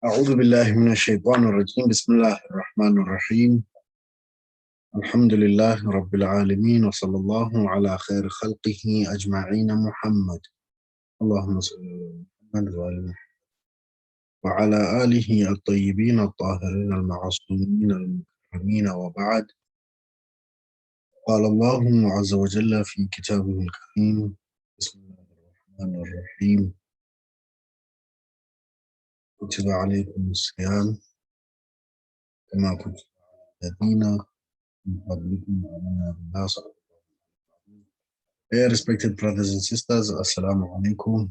أعوذ بالله من الشيطان الرجيم بسم الله الرحمن الرحيم الحمد لله رب العالمين وصلى الله على خير خلقه أجمعين محمد اللهم صل على محمد وعلى آله الطيبين الطاهرين المعصومين المكرمين وبعد قال الله عز وجل في كتابه الكريم بسم الله الرحمن الرحيم كتب عليكم الصيام كما كتب على الذين من قبلكم لعلكم تتقون. Dear respected brothers and sisters, Assalamu alaikum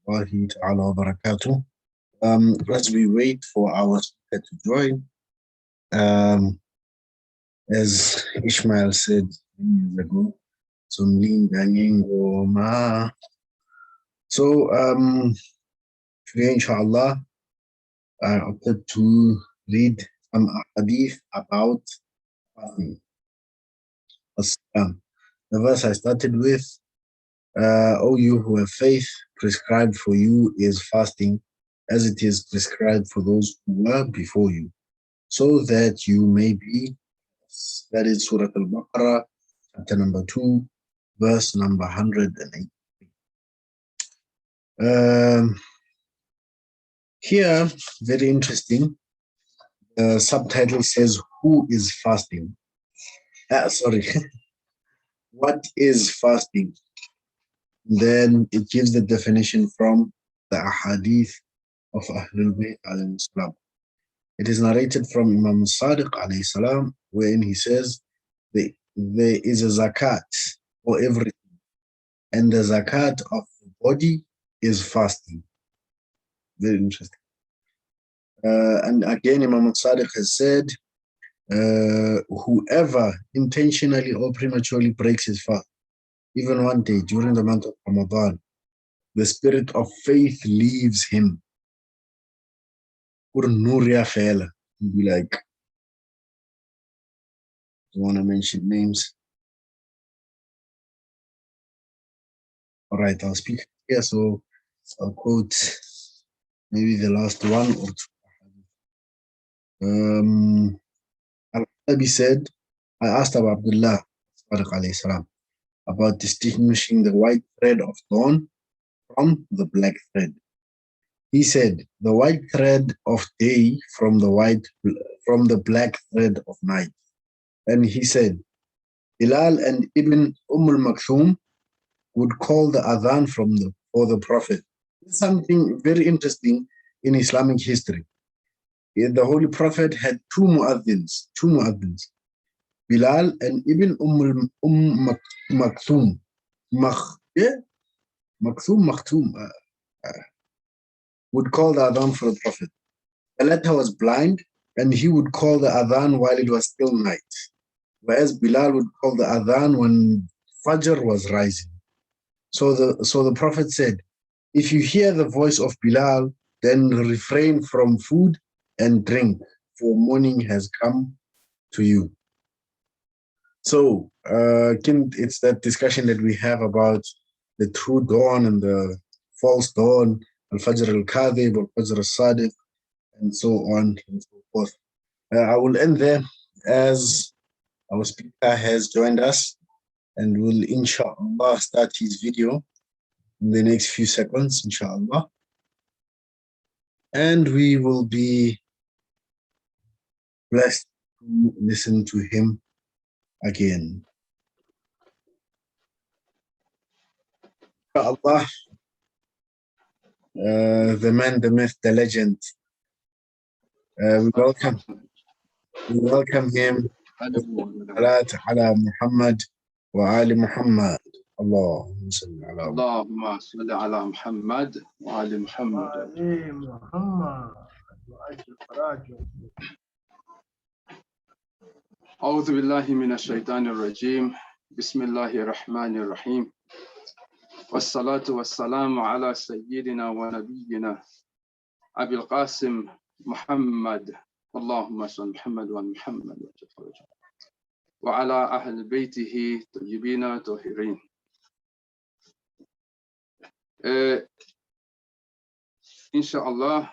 wa rahmatullahi ta'ala wa barakatuh. As we wait for our speaker to join, as Ishmael said years ago, today inshallah, I opted to read some hadith about fasting. The verse I started with, O you who have faith, prescribed for you is fasting, as it is prescribed for those who were before you, so that you may be, that is Surah Al-Baqarah, chapter number 2, verse number 108. Here, very interesting, the subtitle says, who is fasting? What is fasting? Then it gives the definition from the ahadith of Ahlul Bayt alayhi salam. It is narrated from Imam Sadiq alayhi salam, wherein he says, there is a zakat for everything, and the zakat of the body is fasting. Very interesting. And again, Imam Sadiq has said, whoever intentionally or prematurely breaks his fast, even one day during the month of Ramadan, the spirit of faith leaves him. Be like, I want to mention names. All right, I'll speak here, so I'll quote maybe the last one or two. Al-Nabi said, I asked Abu Abdullah about distinguishing the white thread of dawn from the black thread. He said, the white thread of day from the black thread of night. And he said, Bilal and Ibn al-Maktoum would call the adhan for the Prophet. Something very interesting in Islamic history. The Holy Prophet had two mu'adhins. Bilal and Ibn Maktoum. Maktoum would call the adhan for the Prophet. The latter was blind, and he would call the adhan while it was still night, whereas Bilal would call the adhan when Fajr was rising. So the Prophet said, if you hear the voice of Bilal, then refrain from food and drink, for morning has come to you. So it's that discussion that we have about the true dawn and the false dawn, al-Fajr al-Kadhib, al-Fajr al-Sadiq, and so on and so forth. I will end there as our speaker has joined us and will inshallah start his video in the next few seconds, inshallah. And we will be blessed to listen to him again. Inshallah, the man, the myth, the legend. We welcome him. Salat ala Muhammad wa ali Muhammad. Allahumma salli ala Allahumma salli ala Muhammad wa ali Muhammad. أعوذ بالله من الشيطان الرجيم بسم الله الرحمن الرحيم والصلاة والسلام على سيدنا ونبينا أبي القاسم محمد اللهم صل محمد ومحمد وعلى أهل بيته طيبين طاهرين. Inshallah,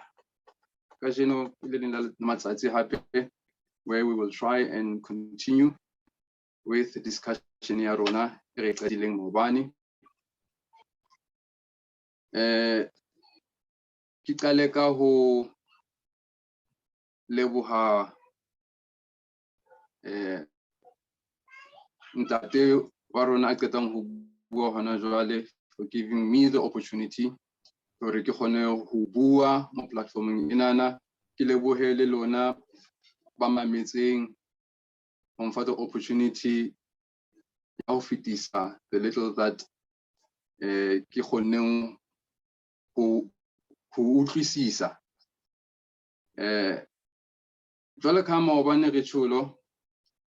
where we will try and continue with the discussion ya rona e re qadileng maobane. Ke qale ka ho leboha ntate wa rona a qetang ho bua hona jwale for giving me the opportunity hore ke kgone ho bua mo platforming enana. Ke lebohe le lona ba mametseng ho mfa the opportunity ya ho fitisa the little that ke kgonneng ho utlwisisa. Jwale ka maobane re tsholo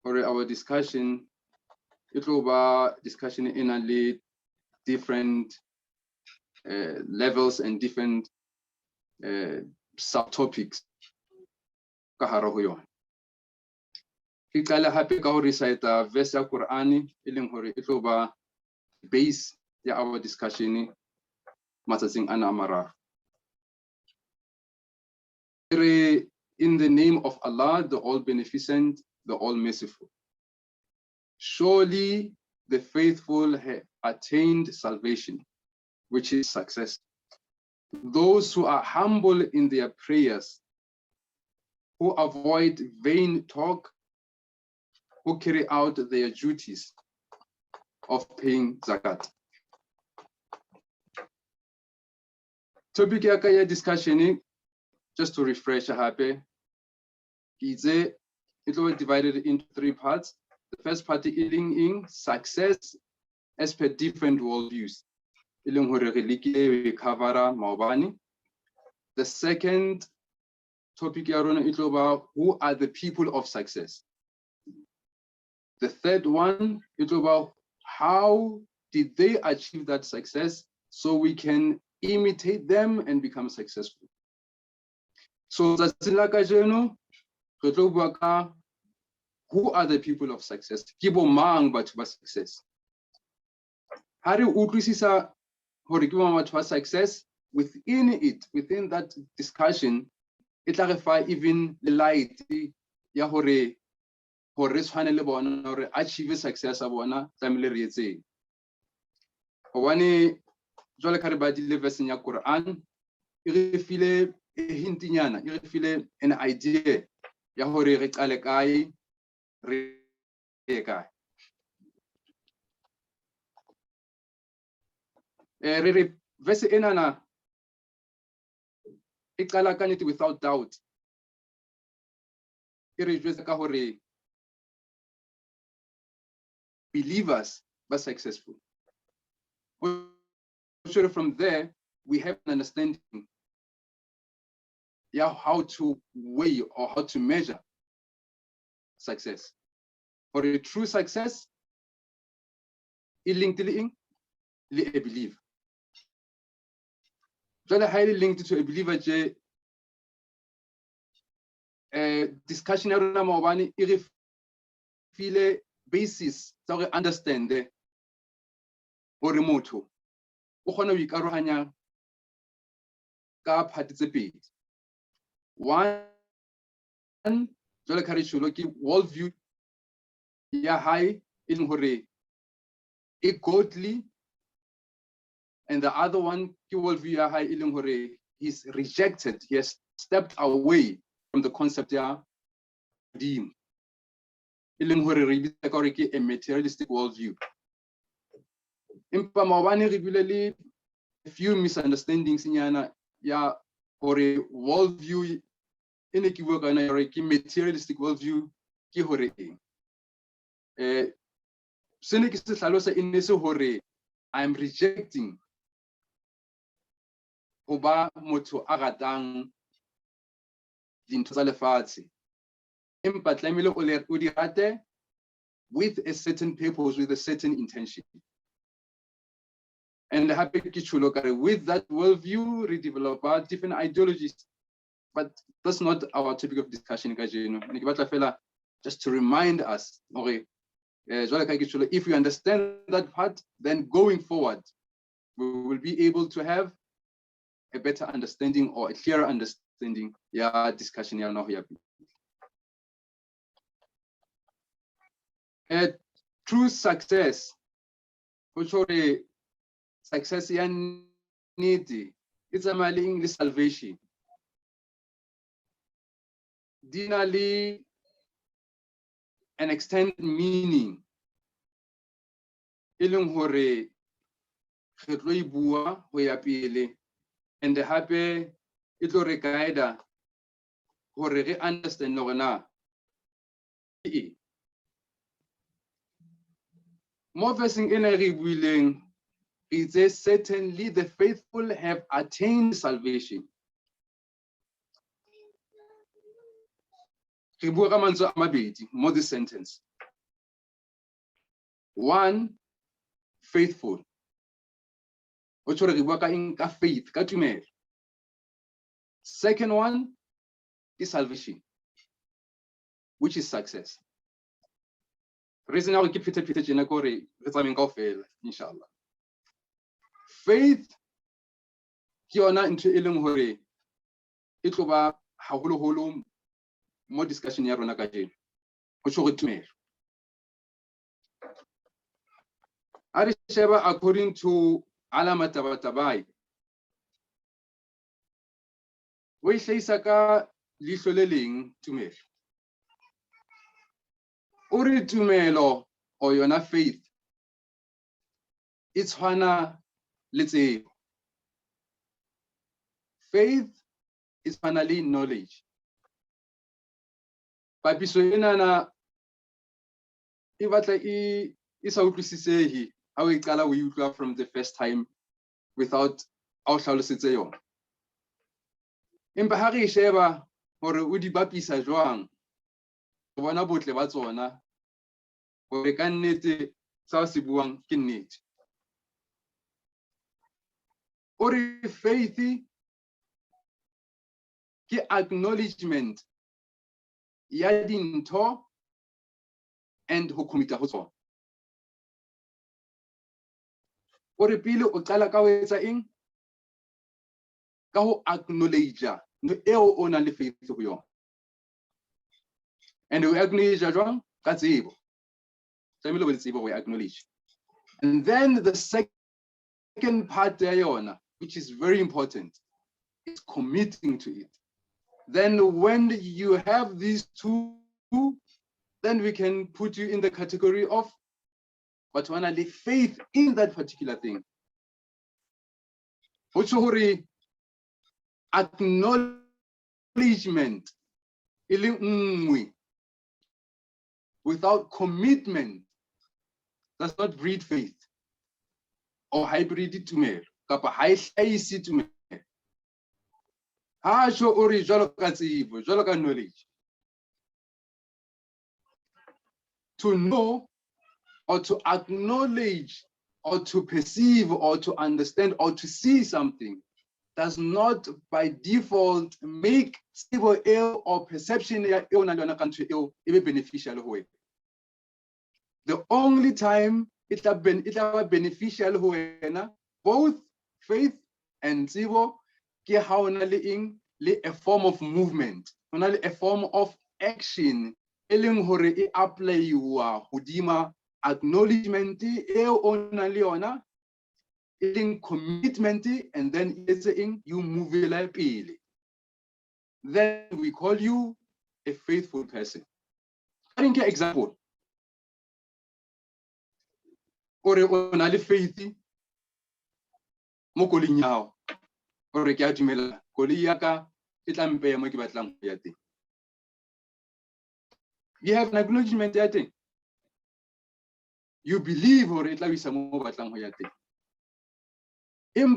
hore our discussion it will be discussion in a different levels and different subtopics ka hare ho yona. Ke qala hape ka ho recite verse ya Qur'an e leng hore e tlo ba base ya our discussion matsatsing ana a mararo. In the name of Allah, the all beneficent, the all merciful. Surely the faithful have attained salvation, which is success. Those who are humble in their prayers, who avoid vain talk, who carry out their duties of paying zakat. Topic ya ka ya discussion, just to refresh happy, it will be divided into 3 parts. The first part is in success as per different worldviews. The second topic is about who are the people of success. The third one is about how did they achieve that success so we can imitate them and become successful. So who are the people of success? Kibo mang batho ba success. Hari utlwisisa hore ke batho ba success, within it, within that discussion, it clarify even the light ya hore tshwane le bona hore achieve success a bona tlamehile re etseng. Hobane jwale ka re badile verse ya Qur'an e re file hintinyana, e re file an idea ya hore re qale kae re kae. Verse enana e qala ka nnete without doubt. E re jwetsa ka hore believers were successful. So from there, we have an understanding how to weigh or how to measure success. For a true success, it linked to a believer. So highly linked to a believer. Discussion around maobane e feel basis so we understand the hore motho o kgona ho ikarohanya ka part tse pedi. One, jwale ka re tsholo ke world view ya hae e leng hore e godly, and the other one ke world view ya hae e leng hore he's rejected, he has stepped away from the concept ya dim. E leng hore re bitsa ka hore ke a materialistic world view. Empa maobane re bile le a few misunderstandings nyana ya hore world view ene ke bua kana hore ke materialistic world view ke hore eng. Sene ke se hlalosa ene se hore I am rejecting ho ba motho a ratang dintho tsa lefatshe, empa tlamehile o di rate with a certain purpose, with a certain intention. And happy with that worldview, we develop different ideologies, but that's not our topic of discussion. Just to remind us, okay, if we understand that part, then going forward, we will be able to have a better understanding or a clearer understanding understanding ya discussion ya no ya. True success, which are success ya need, it's a maling salvation. Dinali an extended meaning. Ilung hore khetlo ibua ho ya pele and hape itlo re guide hore re understand hore na mo versing ena re buileng it says certainly the faithful have attained salvation. Re bua ka mantswe a mabedi mo this sentence. One, faithful. Which re bua ka eng ka faith ka tumelo. Second one is salvation, which is success. Reason I keep fit jena ko re tsameng kaofela inshallah. Faith ke yona ntho e leng hore e tlo ba haholo mo discussion ya rona ka jeno. Go tshwere tumelo. Ari sheba according to Alama Tabatabai. We hlahisa ka leihlo le leng tumelo. Uri tumelo o yona faith. It's tshwana le tsebo. Faith is finally knowledge. Papiso ena na e batla e sa utlwisisehi ha o iqala o utlwa from the first time without au hlalosetse yona. Empa ha re sheba hore o di bapisa jwang bona botle ba tsona hore ka nnete sa se buang ke nnete. Ore faith ke acknowledgement ya dintho and ho commita ho tsona. Ore pele o qala ka ho etsa eng? Ka ho acknowledge no eo o na le faith ho yona. And we acknowledge jwang ka tsebo. Tlamehile we tsebo we acknowledge. And then the second part ya yona, which is very important, is committing to it. Then when you have these two, then we can put you in the category of but when I leave faith in that particular thing. Hori acknowledgement without commitment does not breed faith or hybrid tumelo kapa ha hlahisi tumelo. Ha sho ori jwalo ka tsebo jwalo ka knowledge. To know or to acknowledge or to perceive or to understand or to see something does not by default make stable ill or perception beneficial. The only time it will be beneficial both faith and zibo ke ha ona le a form of movement, ona le a form of action eleng hore e apply-wa hodima acknowledgement eo ona le yona in commitment, and then you move pele. Then we call you a faithful person. I think an example. Ore ona le faith mo koling yao. Ore ke a dumela koloi ya ka e tla mpeya mo ke batlang ho ya teng. You have an acknowledgement ya teng. You believe hore e tla isa mo batlang ho ya teng.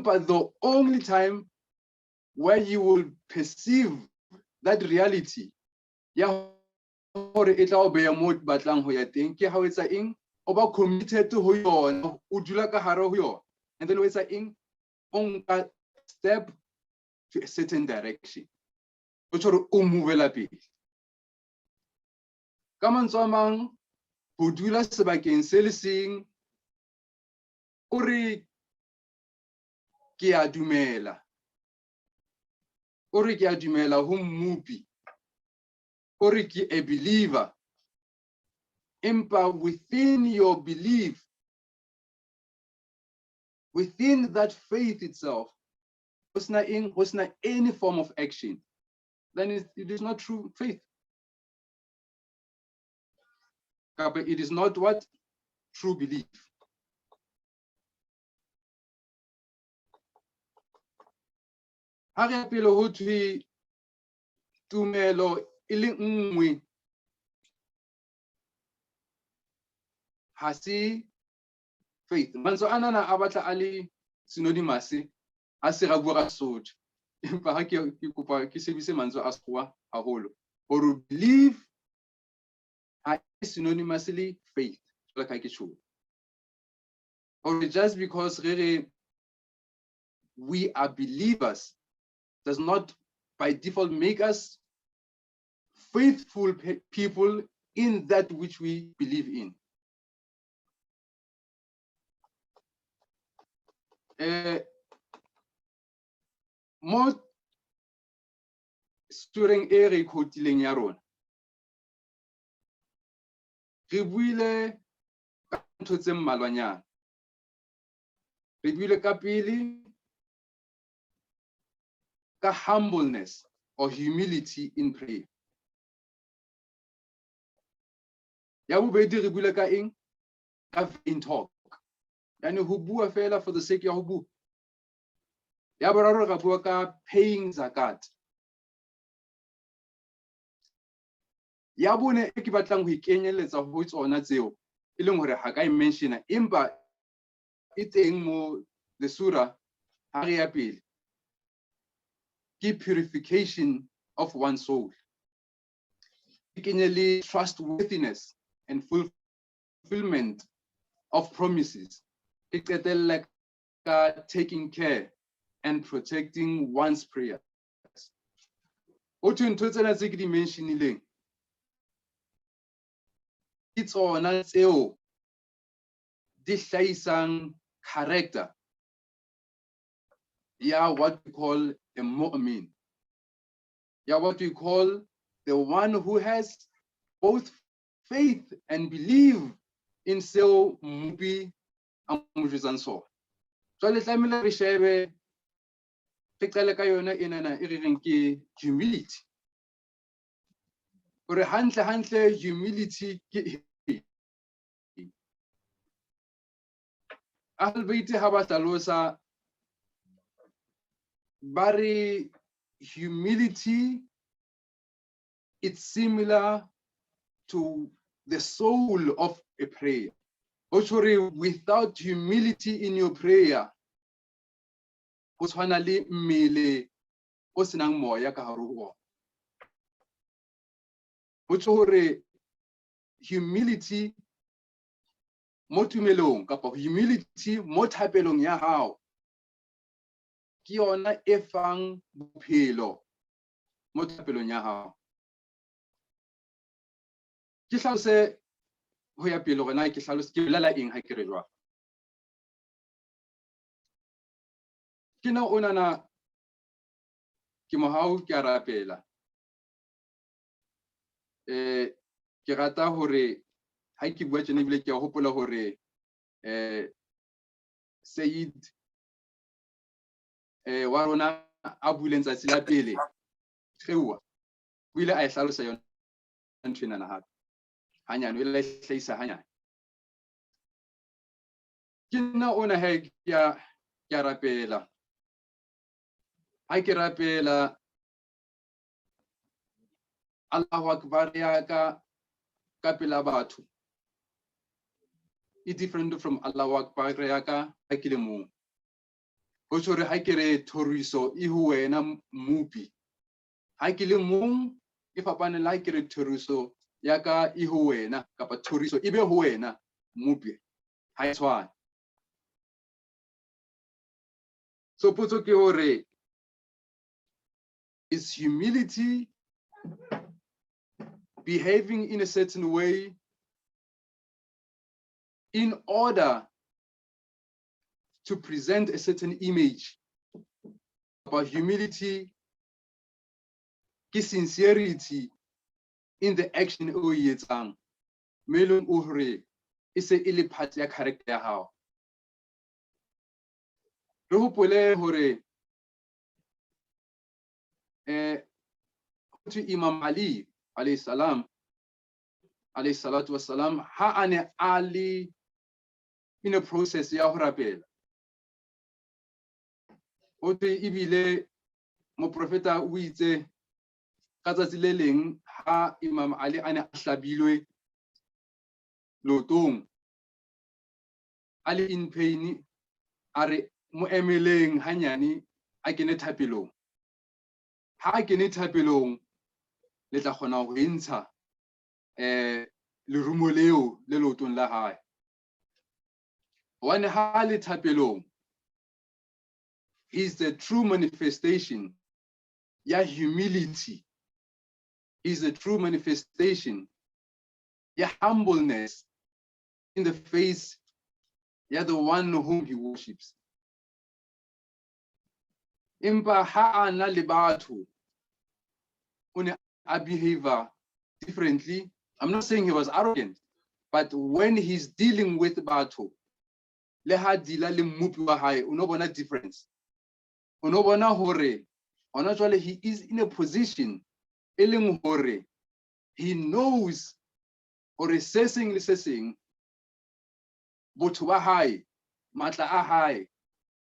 But the only time where you will perceive that reality, ya hore e tla o beya mo batlang ho ya teng ke ha o etsa eng o ba committed ho yona o dula ka hare ho yona, and then o etsa eng on ka step to a certain direction o tshore o move la pele. Ka mantswe a mang ho dula sebakeng se le seng o re ke a dumela o re ke a dumela ho mmupi, o re ke a believer, empa within your belief, within that faith itself, was not any form of action, then it is not true faith. But it is not what? True belief. Ha re pele ho thwe tumelo e le nngwe, ha se faith. Mantswe anana a batla a le synonymous a se ra bua ka Sesotho. Empa ha ke kopa ke sebise mantswe a sekgowa haholo. Or believe are synonymously faith. Like I show. Or just because we are believers does not by default make us faithful people in that which we believe in. Mo sturing e re khotileng ya rona, re buile ka ntho tse mmalwanyana. Re buile ka pele ka humbleness or humility in prayer. Ya bobedi re buile ka eng? Ka vain talk. Yani ho bua fela for the sake ya ho bua. Ya boraro re bua ka paying zakat. Ya bone e ke batlang ho ikenyeletsa ho tsona tseo e leng hore ha ka I mention empa e teng mo the surah ha re ya pele. Ke purification of one's soul. Ikenye trustworthiness and fulfillment of promises. Ke qetella ka taking care and protecting one's prayers. O thwe ntho tsena tse ke di mentionileng ke tsona tseo di hlahisang character ya what we call a mu'min. Ya what we call the one who has both faith and believe in seo mmupi a mo jwetsang sona. Jwale tlamehile re shebe re qale ka yona enana e re reng ke humility. Ore hantle humility ke Al-Baiti ha ba hlalosa ba re humility, it's similar to the soul of a prayer. Actually, without humility in your prayer, o tshwana le mmele o senang moya ka hare ho ona. Ho tjho hore humility mo tumelong kapa humility mo thapelong ya hao ke yona e fang bophelo mo thapelong ya hao. Ke hlalose ho ya pele hore na ke hlalose ke bolela eng ha ke re jwang. Ke na onana ke Mohau ke a rapela. Ke rata hore ha ke bua tjena ebile ke a hopola hore Said wa rona a buileng tsatsi la pele Kgewa o ile a e hlalosa yona nthwena na hape hanyane o ile a hlahisa hanyane. Ke nna ona he ke a rapela. Ha ke rapela Allahu Akbar ya ka pela batho e different from Allahu Akbar ya ka ha ke le mong. Ho tjho hore ha ke re thoriso e ho wena mmupi, ha ke le mong e fapane le ha ke re thoriso ya ka e ho wena kapa thoriso e be ho wena mmupi, ha e tshwane. So potso ke hore is humility behaving in a certain way in order to present a certain image about humility ke sincerity in the action o e etsang melong o hore e se e le part ya character ya hao. Re hopole hore Imam Ali alayhi salam alayhi salatu wassalam ha ane ali in a process ya ho rapela o ibile mo profeta o itse ka tsatsi le leng ha Imam Ali ane a hlabilwe lotong ali in pain are mo emeleng hanyane a kene thapelong ha a kene thapelong le tla kgona ho entsha lerumo leo le lotong la hae one ha le thapelong is the true manifestation ya humility, is the true manifestation ya humbleness in the face ya the one whom he worships. Impa ha ana le batho o ne a behave differently. I'm not saying he was arrogant, but when he's dealing with batho le ha dila le mmupi wa hae o no bona difference. O no bona hore ona jwale he is in a position e leng hore he knows hore se seng le se seng botho ba hae matla a hae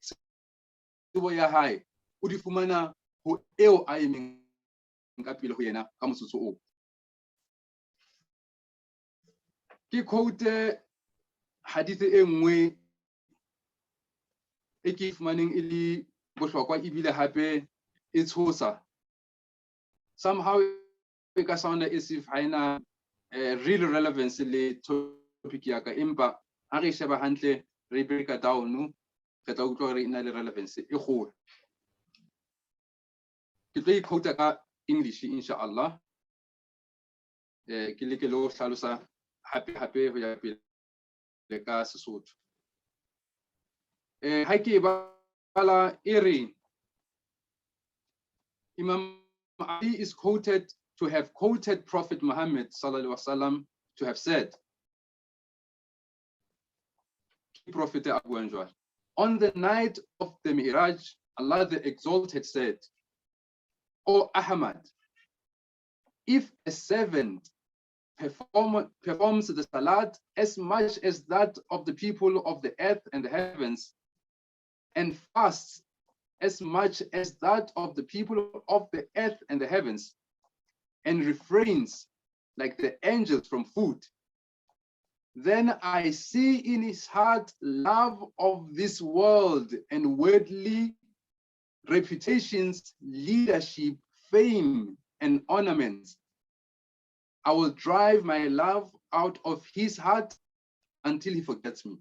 tsebo ya hae o di fumana ho eo a emeng ka pele ho yena ka motsotso o. Ke quote hadith e nngwe e ke fumaneng e le bohlokwa ebile hape e tshosa. Somehow e ka sound as if haina real relevance le topic ya ka, empa ha re sheba hantle re break down re tla utlwa re ina le relevance e kgolo. Ke tlo quote ka English inshallah ke le ke lo hlalosa hape ho ya pele ka Sesotho. Ha ke bala ere Imam Ali is quoted to have quoted Prophet Muhammad sallallahu alaihi wasallam to have said, Prophet Abu Anjwar, on the night of the Mi'raj, Allah the Exalted said, O Ahmad, if a servant performs the salat as much as that of the people of the earth and the heavens, and fasts as much as that of the people of the earth and the heavens, and refrains like the angels from food, then I see in his heart love of this world and worldly reputations, leadership, fame, and ornaments. I will drive my love out of his heart until he forgets me.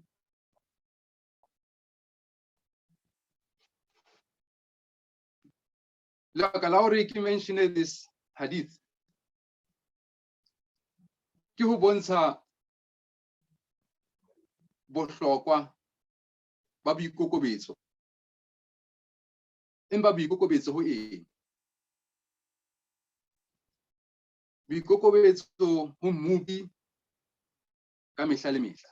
Like Lauri mentioned this hadith. Ke ho bontsha bohlokwa ba boikokobetso. Empa boikokobetso ho eng? Boikokobetso ho mmupi ka mehla le mehla.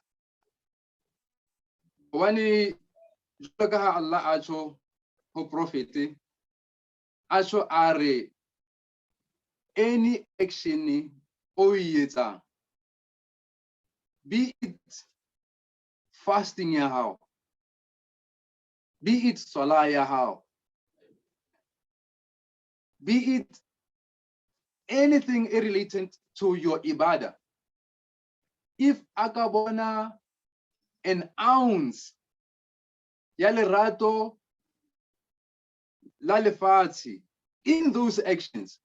Hobane jwalo ka ha Allah a tjho ho prophet a tjho a re any action o e etsang, be it fasting ya hao, be it salah ya hao, be it anything related to your ibadah, if akabona an ounce ya lerato la lefatshe in those actions,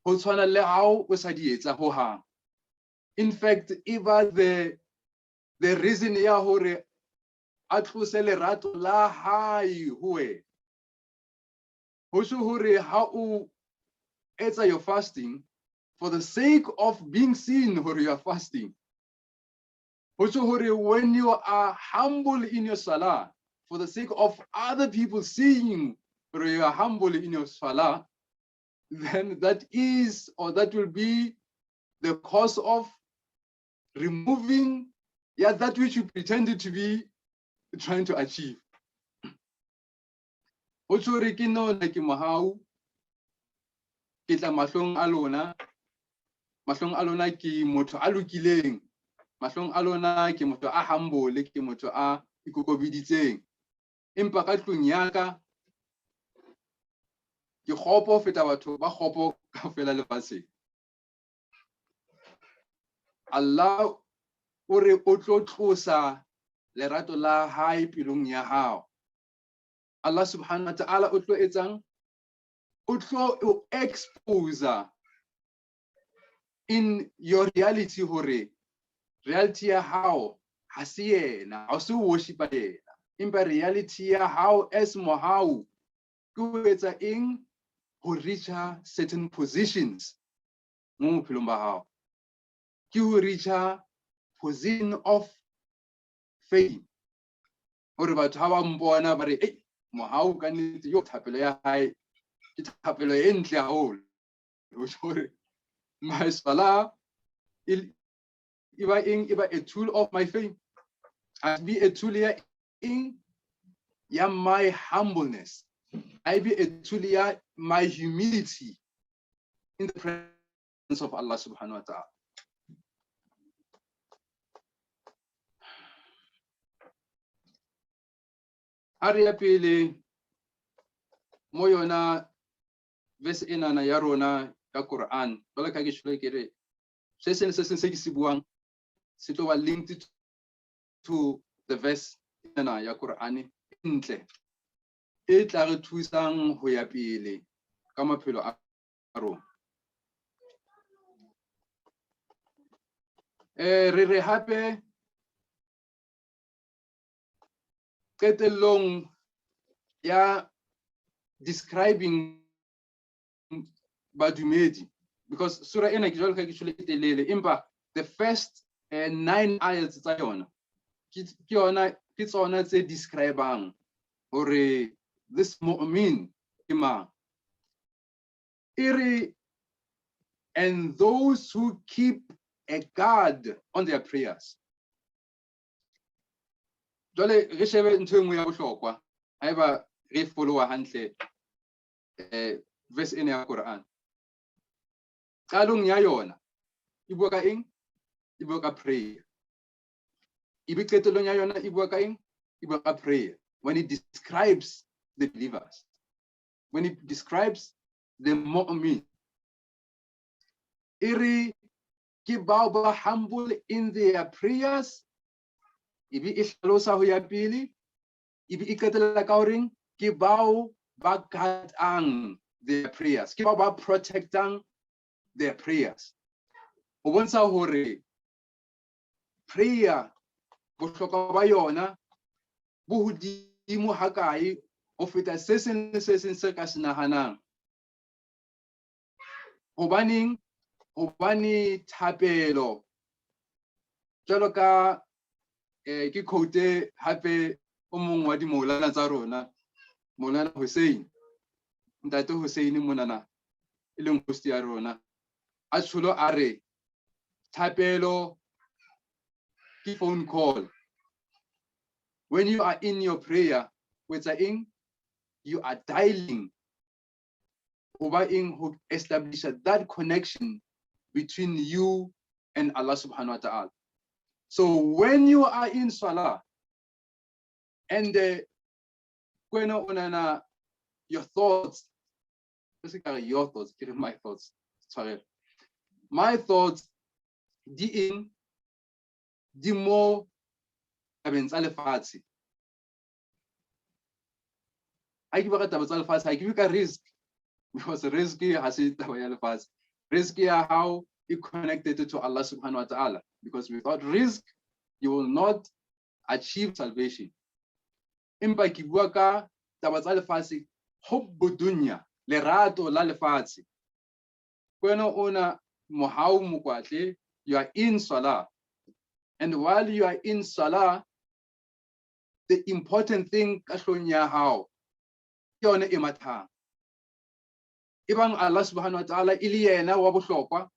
ho tshwana le hao o sa di etsa ho hang. In fact, even the reason ya hore a tlose lerato la hae ho wena, ho tjho hore ha o etsa your fasting for the sake of being seen hore you are fasting, ho tjho hore when you are humble in your salah for the sake of other people seeing hore you are humble in your salah, then that is, or that will be the cause of removing that which you pretended to be trying to achieve. Also, Rekino like Mohau, kita mahlong alona ki motho a lokileng, mahlong alona ki motho a humble, ki motho a ikokobeditseng. Empa ka tlung ya ka ke kgopo feta batho ba kgopo kaofela lefatsheng. Allah o re o tlo tlosa lerato la hae pelong ya hao. Allah subhanahu wa ta'ala o tlo etsang, o tlo expose in your reality hore reality ya hao ha se yena, ha se worship yena. Empa reality ya hao as Mohau ke ho etsa eng ho reach certain positions mo bophelong ba hao, ke ho reach position of fame. Hore batho ha ba mpona ba re Mohau ka nnete yo thapelo ya hae ke thapelo e ntle haholo. Hore my salah iba a tool of my fame, and be a tool in my humbleness. I be a tool my humility in the presence of Allah subhanahu wa ta'ala. Aria pele moyona verse enana ya rona ka Qur'an, jwale ka ke tshwele ke re se seng se ke se buang se tlo ba linked to the verse enana ya Qur'an ntle e tla re thusang ho ya pele ka maphelo a rona. Re hape qetellong ya describing badumedi, because surah ena ke jwalo ka ke tshwele ke telele, empa the first 9 ayats tsa yona ke tsona tse describang hore this mu'min ima iri, and those who keep a guard on their prayers. Jwale re shebe ntho engwe ya bohlokwa haeba re followa hantle verse ena ya Qur'an. Qalong ya yona e bua ka eng? E bua ka prayer. Ibe qetellong ya yona e bua ka eng? E bua ka prayer. When it describes the believers, when it describes the mu'min, iri ke bao ba humble in their prayers, ibe e hlalosa ho ya pele, ibe e qetella ka hore ke bao ba guardang their prayers, ke bao ba protectang their prayers. Ho bontsha hore prayer bohlokwa ba yona bo hodimo hakae ho feta se seng se ka se nahanang. Hobane thapelo jwalo ka ke quote hape o mong wa di Maulana tsa rona, Maulana Hussein, ntate Hussein monana e leng host ya rona, a tsholo a re thapelo ke phone call. When you are in your prayer with ing, you are dialing who establish that connection between you and Allah subhanahu wa ta'ala. So when you are in salah and your thoughts, basically your thoughts, my thoughts, sorry, my thoughts, the more I give a risk, because risk has it risk how you connected to Allah subhanahu wa ta'ala, because without risk you will not achieve salvation. Impa ki bua ka taba tsa lefatshe, hubbu dunya, lerato la lefatshe. Kwena ona Mohau Mokoatle, you are in salah, and while you are in salah, the important thing ka hlong ya hao ke yona e mathang. ibang Allah subhanahu wa ta'ala ili yena wa bohlokwa,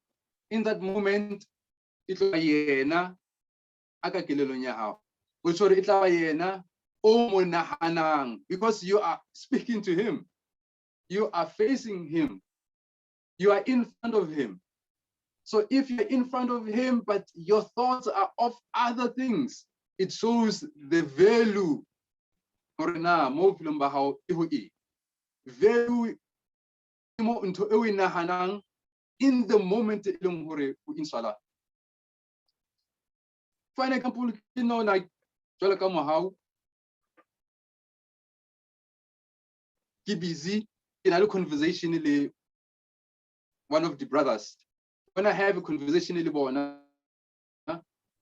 in that moment it tla yena aka kelelong ya hao, o tshwere e tla yena o mo nahanang, because you are speaking to him, you are facing him, you are in front of him. So if you're in front of him but your thoughts are of other things, it shows the value or na mo bophelong ba hao e ho e value mo ntho e o e nahanang in the moment e leng hore o in salah. For an example, you know, like jwalo ka Mohau ke busy in a conversation le one of the brothers. When I have a conversation le bona,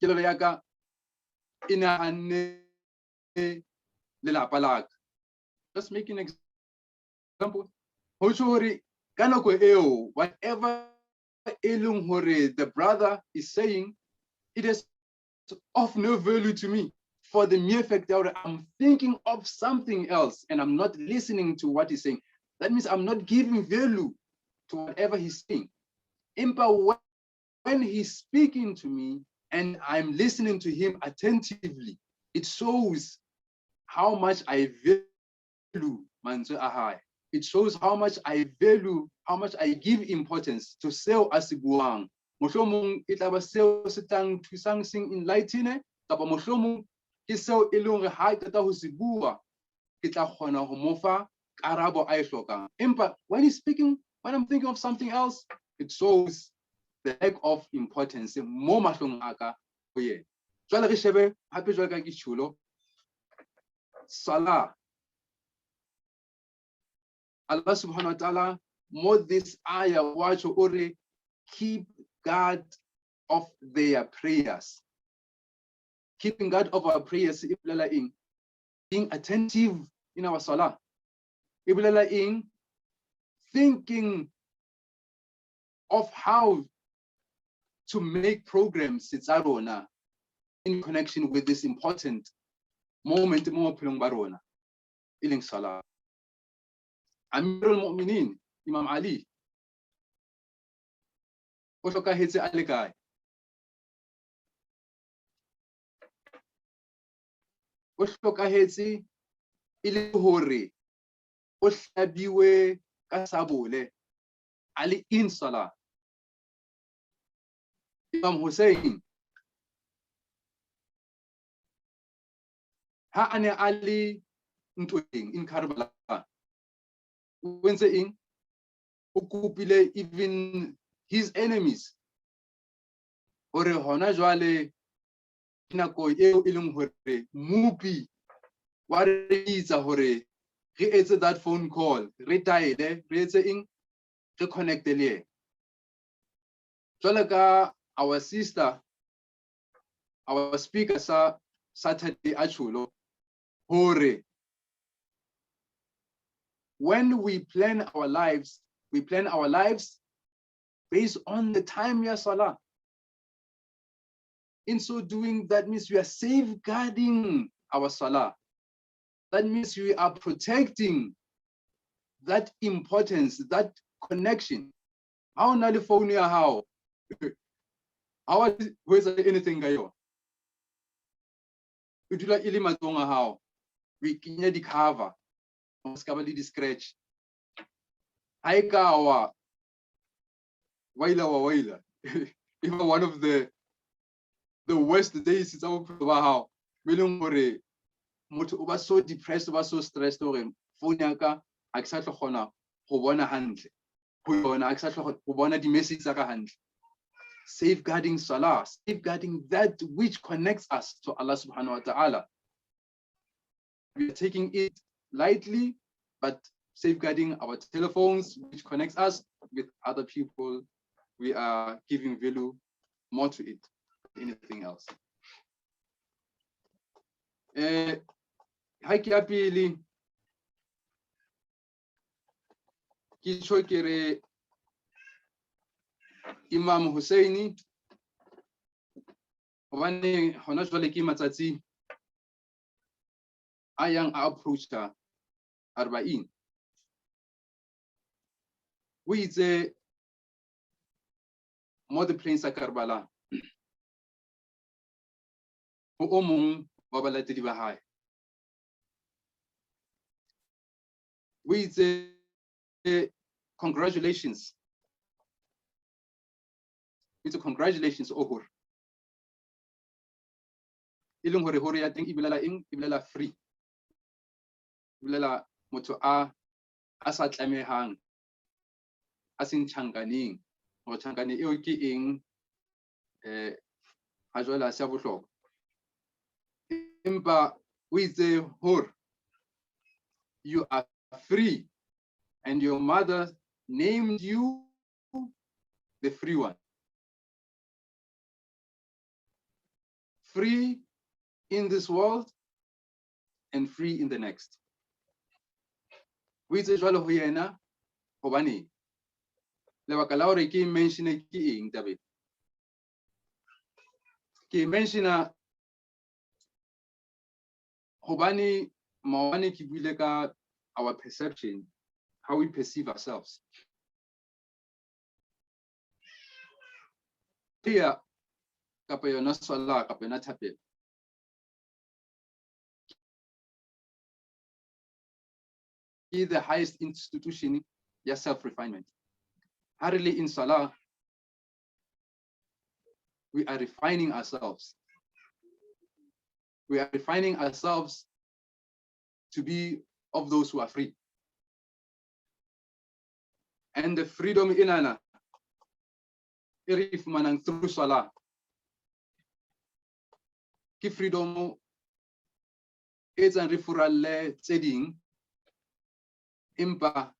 kelelo ya ka e nahane lelapa la ka. Just make an example. Ho tjho hore ka nako eo, whatever e leng hore the brother is saying, it is of no value to me, for the mere fact that I'm thinking of something else and I'm not listening to what he's saying. That means I'm not giving value to whatever he's saying. But when he's speaking to me and I'm listening to him attentively, it shows how much I value manzo ahai. It shows how much I value, how much I give importance to seo asibuang. Mohlomong e tla ba seo se tlang thusang sing enlighten, kapa mohlomong ke seo e leng hore ha e qeta ho se bua ke tla kgona ho mo fa karabo a e hlokang. Empa when he's speaking, when I'm thinking of something else, it shows the lack of importance mo mahlong a ka ho yena. Jwale re shebe hape jwalo ka ke tsholo salah. Allah subhanahu wa ta'ala more this ayah watch or keep guard of their prayers. Keeping guard of our prayers in being attentive in our salah. In thinking of how to make programs in connection with this important moment in salah. Amir al-Mu'minin, Imam Ali, o hlokahetse a le kae? O hlokahetse e le hore o hlabiwe ka sabole a le in salah. Imam Hussein ha ane a le ntweng in Karbala, when saying ukupile even his enemies hore hona jwale nako eo e leng hore mupi wa re itsa hore re etse that phone call, re dial, re etse eng, re connect le jwale ka our sister, our speaker sa Saturday achulo hore when we plan our lives based on the time ya salah. In so doing, that means we are safeguarding our salah. That means we are protecting that importance, that connection. How na le phone ya how? How is anything gayo? We do like ili matonga how? We kinya di cover. Skabali di scratch. Haikawa waila. Even one of the worst days is our how. Melong hore motho o ba so depressed, o ba so stressed hore phone ya ka a ke sa tlo kgona go bona hantle. Ho yona a ke sa tlo go bona di message tsa ka hantle. Safeguarding salah, safeguarding that which connects us to Allah subhanahu wa ta'ala. We are taking it lightly, but safeguarding our telephones, which connects us with other people, we are giving value more to it than anything else. Haki apili kichokere Imam Husseini hobane hona jwale ke matsatsi a yang a approacha Arba'een. we say more the plains of Karbala. We say congratulations. It's a congratulations, Ohur. Ilung hore ya ting ibelela free. Ibelela moto a sa tlamehang a seng tjhankaneng go tjhankane eo ke eng ha jwale se bohlokwa empa o itse hore you are free and your mother named you the free one. Free in this world and free in the next. We say jwalo ho yena hobane lebaka la hore ke mention ke eng tabe ke mention hobane mawane ke buile ka our perception, how we perceive ourselves. Here kapa yona swala kapa yona thapelo is the highest institution ya self-refinement. Hardly in Salah, we are refining ourselves. We are refining ourselves to be of those who are free. And the freedom in Ana, through Salah, ki freedom is a referral setting, impa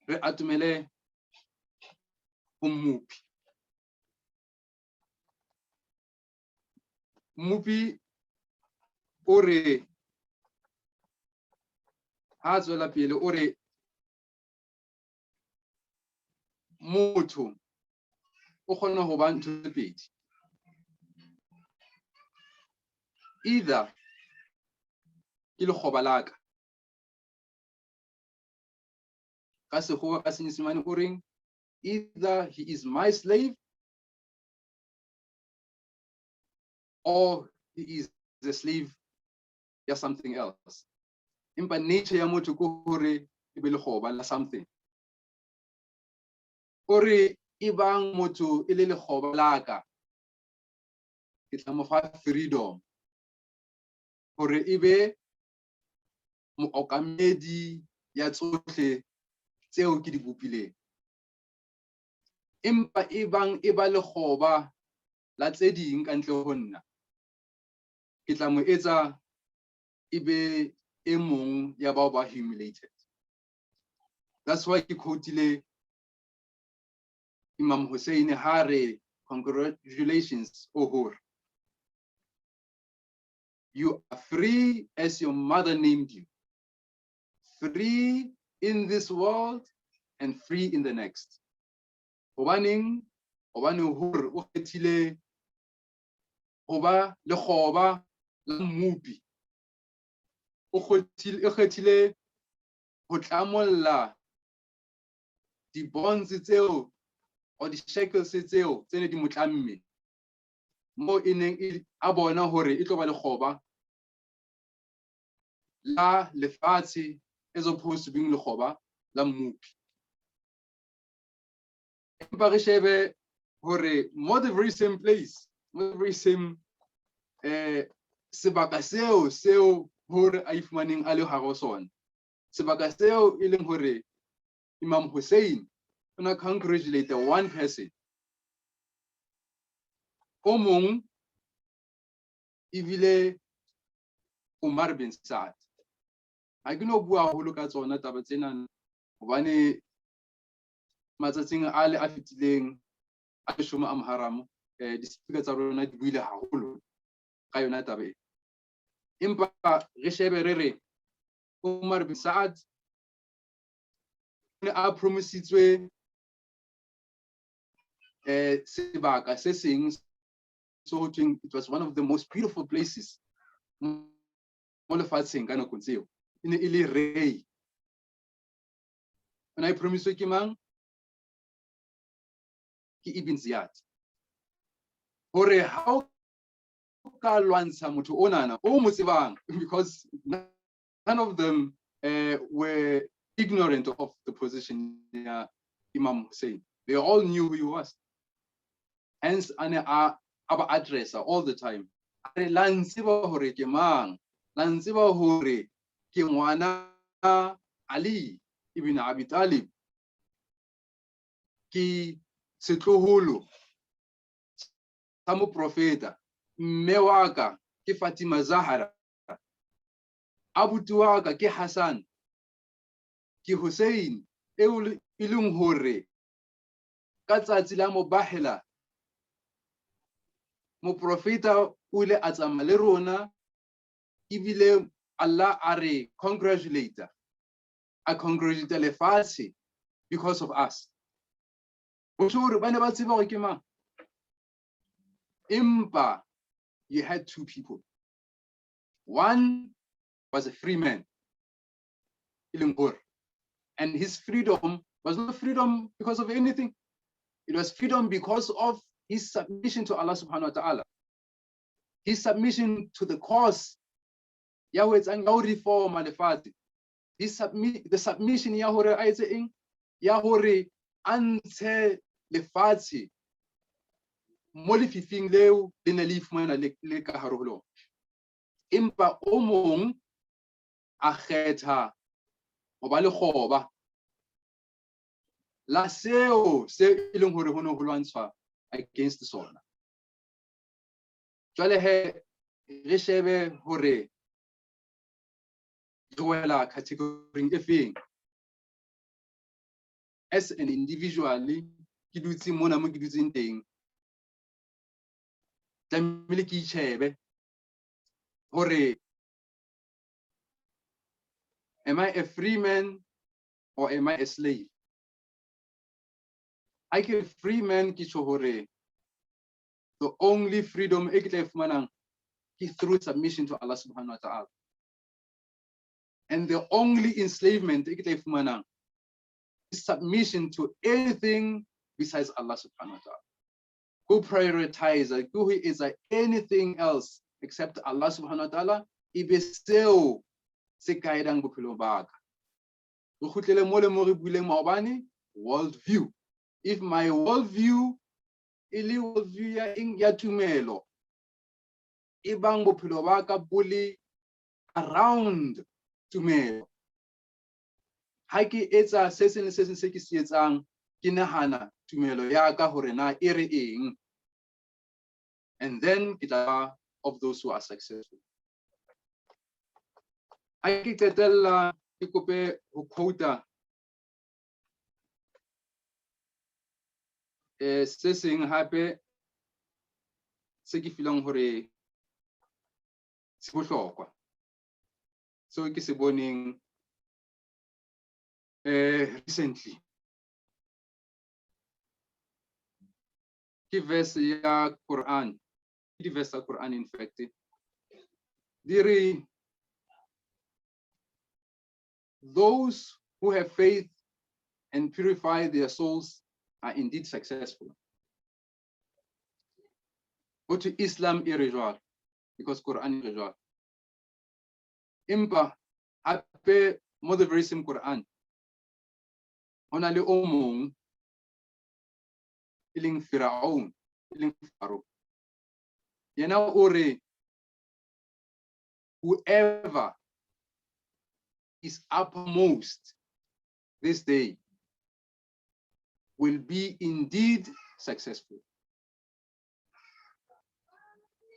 re atumele mupi ore ha tswela pele ore motho o kgona ho ba ntho tse pedi, either ke lekgoba laka ka sekgowa ka senyesemane o reng either he is my slave or he is the slave ya something else. Impa nature ya motho ko hore e be lekgoba la something. Ore ibang motho e le lekgoba laka ke tla mo fa freedom hore e be mookamedi ya tsohle tseo ke di bopileng. Empa ibang e ba lekgoba la tse ding ka ntle ho nna ke tla mo etsa ebe e mong ya bao ba humiliated. That's why ke quote Imam Hussein Hare, congratulations, Ohur. You are free as your mother named you. Free in this world and free in the next. Obane Ohur o kgethile hoba lekgoba la mmupi. O kgethile ho tlamolla di bonds tseo or di shackles tseo tse ne di motlamme mo ineng a bona hore e tlo ba lekgoba la lefatshe as opposed to being lekgoba la mmupi. Empa re shebe hore mo the very same place, mo the very same sebaka seo hore a ifumaneng a le haro sona, sebaka seo e leng hore Imam Hussein ona congratulate the one person o mong ebile Umar bin Saad. Ha ke no bua haholo ka tsona taba tsena hobane matsatsing a le a fitileng a shoma a Muharram di-speaker tsa rona di buile haholo ka yona taba e. Empa re shebe re re Umar bin Saad ne a promisitswe sebaka se seng so it was one of the most beautiful places mo lefatsheng ka nako tseo e ne e le Rey. And I promise ke mang ke Ibn Ziyad hore how ka lwantsha motho onana o mo tsebang, because none of them were ignorant of the position of Imam Hussein. They all knew who he was. Hence, our addresser all the time. Lansiba hore ke mang, lansiba hore ke ngwana Ali ibn Abi Talib, ki setloholo sa mo profeta, mme wa ka ke Fatima Zahra, abuti wa ka ke Hassan, ke Hussein e leng hore ka tsatsi la mobahela mo profeta o ile a tsamaya le rona, ebile Allah a re congratulate, a congratulate lefatshe because of us. Impa, you had two people. One was a free man, and his freedom was not freedom because of anything. It was freedom because of his submission to Allah subhanahu wa ta'ala. His submission to the cause. Yahweh's reform alefati. The submission Yahweh aiting Yahweh ante lefati. Molififing leo dinalif mana le kaharulo. Impa omong akheta obale khoba. La seo se ilung hore hono hulwantswa against the soul. Jwale he re shebe hore joela category efeng. As an individually ki dutse mona mo ki dutseng teng, tlamehile ke itshebe hore am I a free man or am I a slave? I can free man ki hore the only freedom e ke tla fumanang is through submission to Allah subhanahu wa ta'ala. And the only enslavement e ke tla fumanang is submission to anything besides Allah subhanahu wa ta'ala. Who prioritize, who is anything else except Allah subhanahu wa ta'ala, ibe seo se kaedang bophelo ba ka. Re khutlele mo le mo re buileng maobane world view. If my world view ili world view ya tumelo, ibang bophelo ba ka bole around tumelo. Ha ke etsa se seng se ke se etsang, ke nahana tumelo ya ka hore na e re eng, and then it are of those who are successful. I ke qetella ke kope ho quota se seng hape se ke filang hore se bohlokwa, so ke se boneng recently. Ke verse ya Qur'an, ke verse ya Qur'an in fact, those who have faith and purify their souls are indeed successful. Go to Islam irregular, because Quran irregular. Impa hape mo the very same Quran. Ona le omong iling Firaun, iling Pharaoh. Yena ore whoever is uppermost this day will be indeed successful.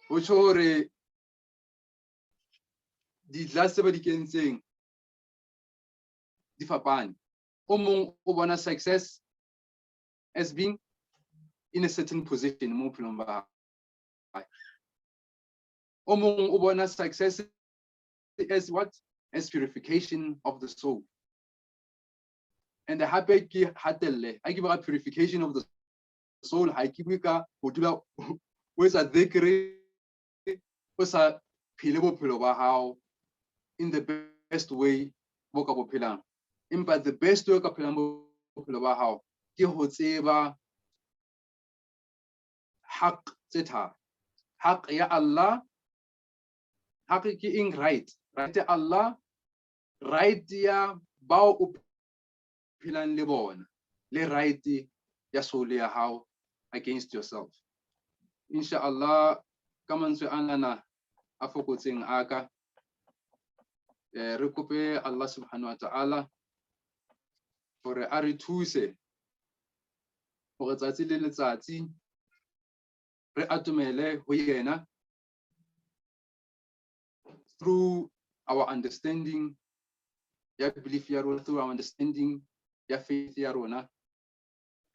Which ore di last ba di kentseng di fapane. Omong o bona success as being in a certain position mo phelong ba hae. Omong o bona success as what? As purification of the soul. And the happy ki hatelle, I give a purification of the soul. I give ka hodula with a dhikri, with a pilabo piloba how in the best way vocabo pilang. In but the best way ka pilamo piloba how ki hotseba haq zeta haq ya Allah haq ki ing right ya Allah right ya bao o phelang le bona le right ya soul ya how against yourself. Inshallah ka mantswe anana a fokotseng aka re kope Allah subhanahu wa ta'ala hore a re thuse hore tsatsi le letsatsi re atumele ho yena through our understanding ya belief ya rona, through our understanding ya faith ya rona,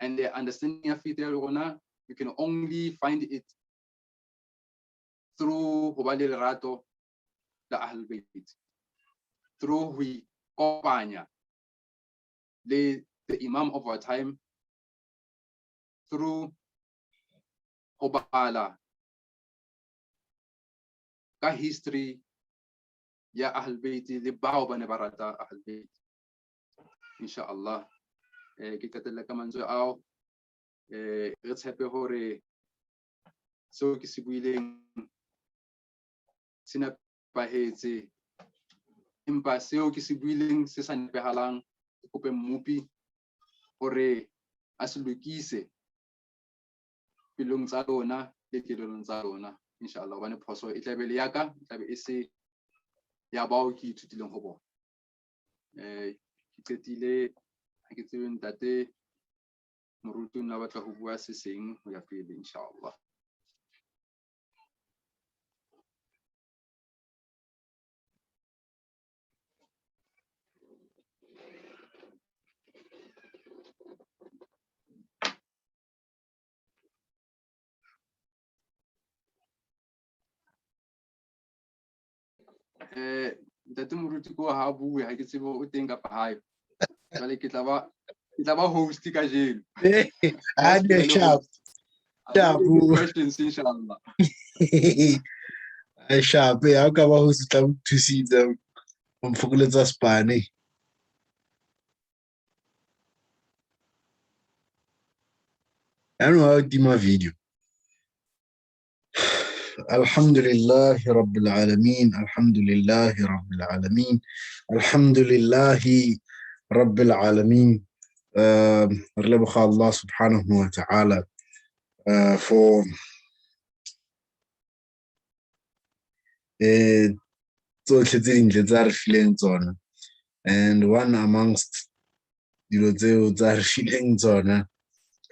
and the understanding ya faith ya rona you can only find it through ho ba le lerato la Ahlul Bayt, through we kopanya the Imam of our time, through ho bala ka history ya Ahlul Bayt le bao ba ne ba rata Ahlul Bayt. Inshallah ke qetella ka mantswe ao re tshepe hore seo ke se buileng se nepahetse, empa seo ke se buileng se sa nepahalang ke kope mmupi hore a se lokise pelong tsa lona le kelellong tsa lona. Inshallah hobane phoso e tlabe le yaka, e tlabe e se ya bao ke ithutileng ho bona. Ke qetile ha ke tsebe ntate moruti o nna batla ho bua se seng ho ya pele inshallah. Ntate moruti ko ha bue ha ke tsebe o teng kapa hae, jwale ke tla ba host ka jeno. Sharp. Questions inshallah. Sharp, ha ka ba host tla thusitsa o mfokoletsa spane. I don't know how to do my video. Alhamdulillah Rabbil Alameen, Alhamdulillah Rabbil Alameen, Alhamdulillah Rabbil Alameen. Relebukha Allah subhanahu wa ta'ala for and one amongst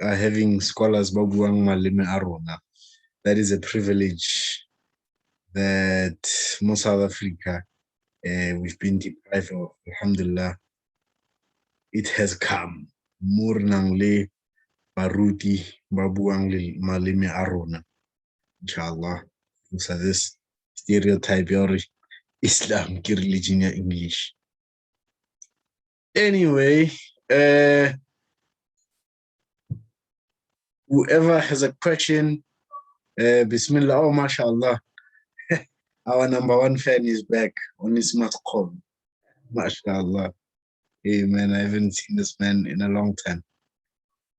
having scholars babuang maleme a rona. That is a privilege that most South Africa we've been deprived of. Alhamdulillah, it has come. Murnang le baruti babuang le maleme a rona. Inshallah, so this stereotype your Islam ki religion ya English. Anyway, whoever has a question, Bismillah. Oh, mashallah. Our number one fan is back on his mouth call. Mashallah. Hey, man, I haven't seen this man in a long time.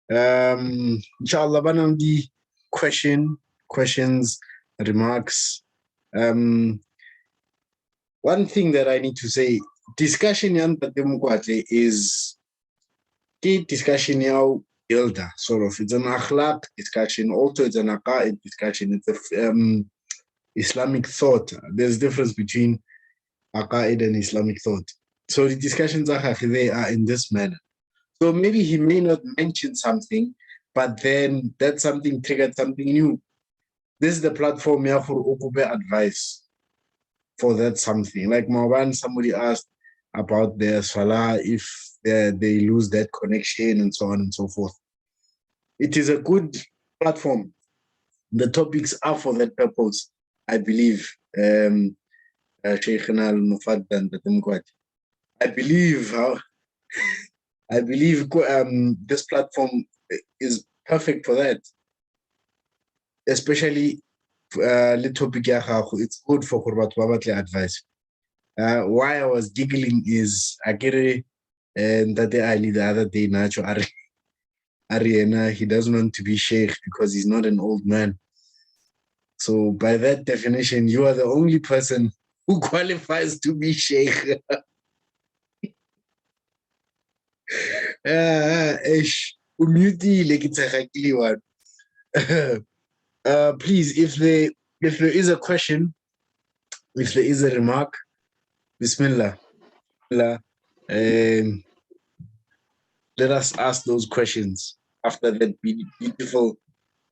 Inshallah, banam di questions, remarks. One thing that I need to say, discussion yan Mokoatle is the discussion yaw elder, sort of. It's an akhlaq discussion, also it's an aqaid discussion. It's a Islamic thought. There's a difference between aqaid and Islamic thought. So the discussions they are in this manner. So maybe he may not mention something, but then that something triggered something new. This is the platform here for Okupe advice for that something. Like Marwan, somebody asked about their salah, if they lose that connection and so on and so forth. It is a good platform. The topics are for that purpose, I believe. Sheikhna al-Mufaddal, I believe this platform is perfect for that. Especially the topic, it's good for Qur'an advice. Why I was giggling is I get it, and that I need the other day naturally. Ariana, he doesn't want to be sheikh because he's not an old man. So by that definition, you are the only person who qualifies to be sheikh. Please, if there is a question, if there is a remark, Bismillah. And let us ask those questions after that beautiful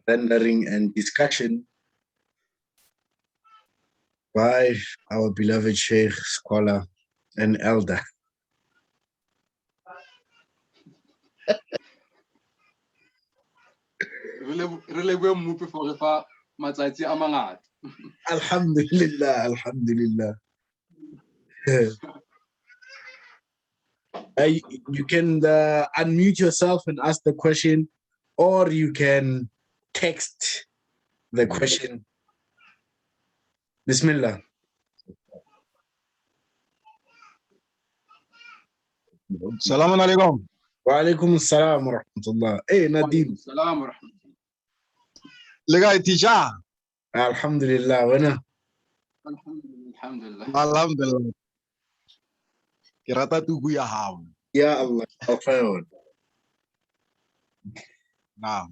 rendering and discussion by our beloved Sheikh, scholar, and elder. Alhamdulillah, alhamdulillah. You can unmute yourself and ask the question, or you can text the question. Bismillah. Assalamu alaikum. Wa alaikum assalam wa rahmatullah. Hey, Nadim. Salam wa rahmatullah. Lega teacher. Alhamdulillah. Wana. Alhamdulillah. Alhamdulillah. Kirata tu ya hao. Ya Allah. Alfayod. Naam.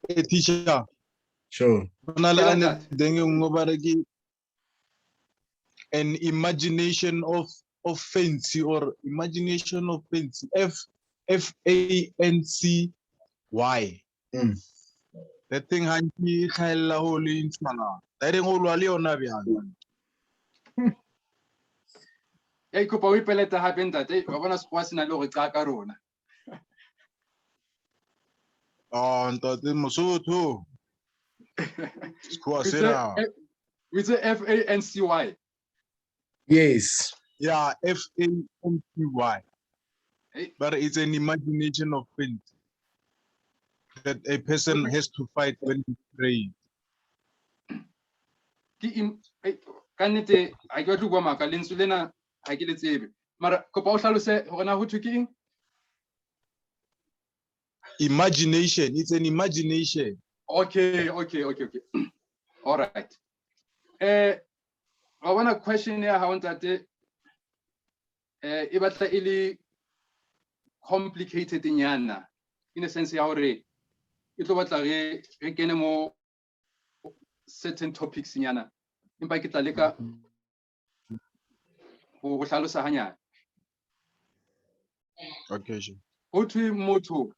Hey teacher. Sure. An imagination of fancy or imagination of fancy. FANCY. That thing hanti khaila holy inshallah. That thing all wali ona biya. Hey, kopa o ipeleta hape ntate, wa bona sekgowa se na le gore ka rona. Oh, ntate Mosotho. Sekgowa sena. We say FANCY. Yes. Yeah, FANCY. But it's an imagination of things that a person has to fight when he's praying. Kannete ha ke batla go bua maka lentswe lena ha ke le tsebe. Mara kopa o hlalose hore na ho thwe ke eng? Imagination. It's an imagination. Okay. All right. I want a question here. How ntate e batla e le complicated nyana, in a sense ya hore e tlo batla re kene mo certain topics nyana. Empa ke tla leka ho hlalosa hanyane. Okay, sure. Ho thwe motho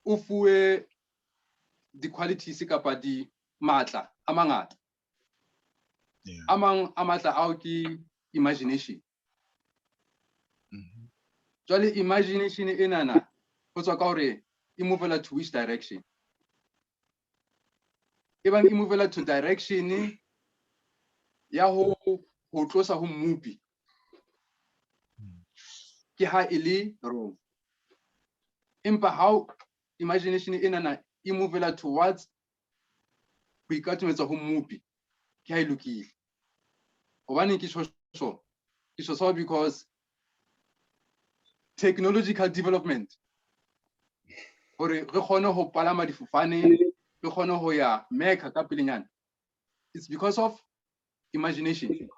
o fuwe di-qualities kapa di matla a mangata. Yeah. Amang a matla ao ke imagination. Jwale imagination enana ho tswa ka hore e movela to which direction? Ebang e movela to direction ya ho tlosa ho mmupi, ke ha e le wrong. Empa how imagination enana e movela towards ho ikatumetsa ho mmupi, ke ha e lokile. Hobane ke so because technological development hore re kgone ho palama difofane, re kgone ho ya Mecca ka pelenyana, it's because of imagination.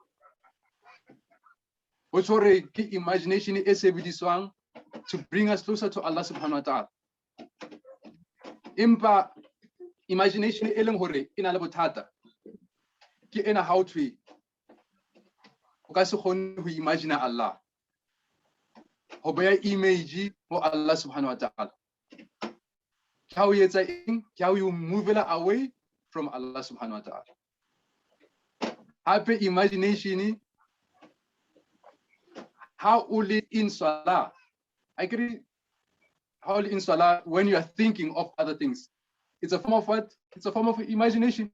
Which hore ke imagination e sebediswang to bring us closer to Allah subhanahu wa ta'ala. Empa imagination e leng hore ina le bothata ke ena how to o ka se kgone ho imagine Allah, ho beya image ho Allah subhanahu wa ta'ala. How you move away from Allah subhanahu wa ta'ala. Happy imagination, how only in salah. I agree. How in salah when you are thinking of other things. It's a form of what? It's a form of imagination.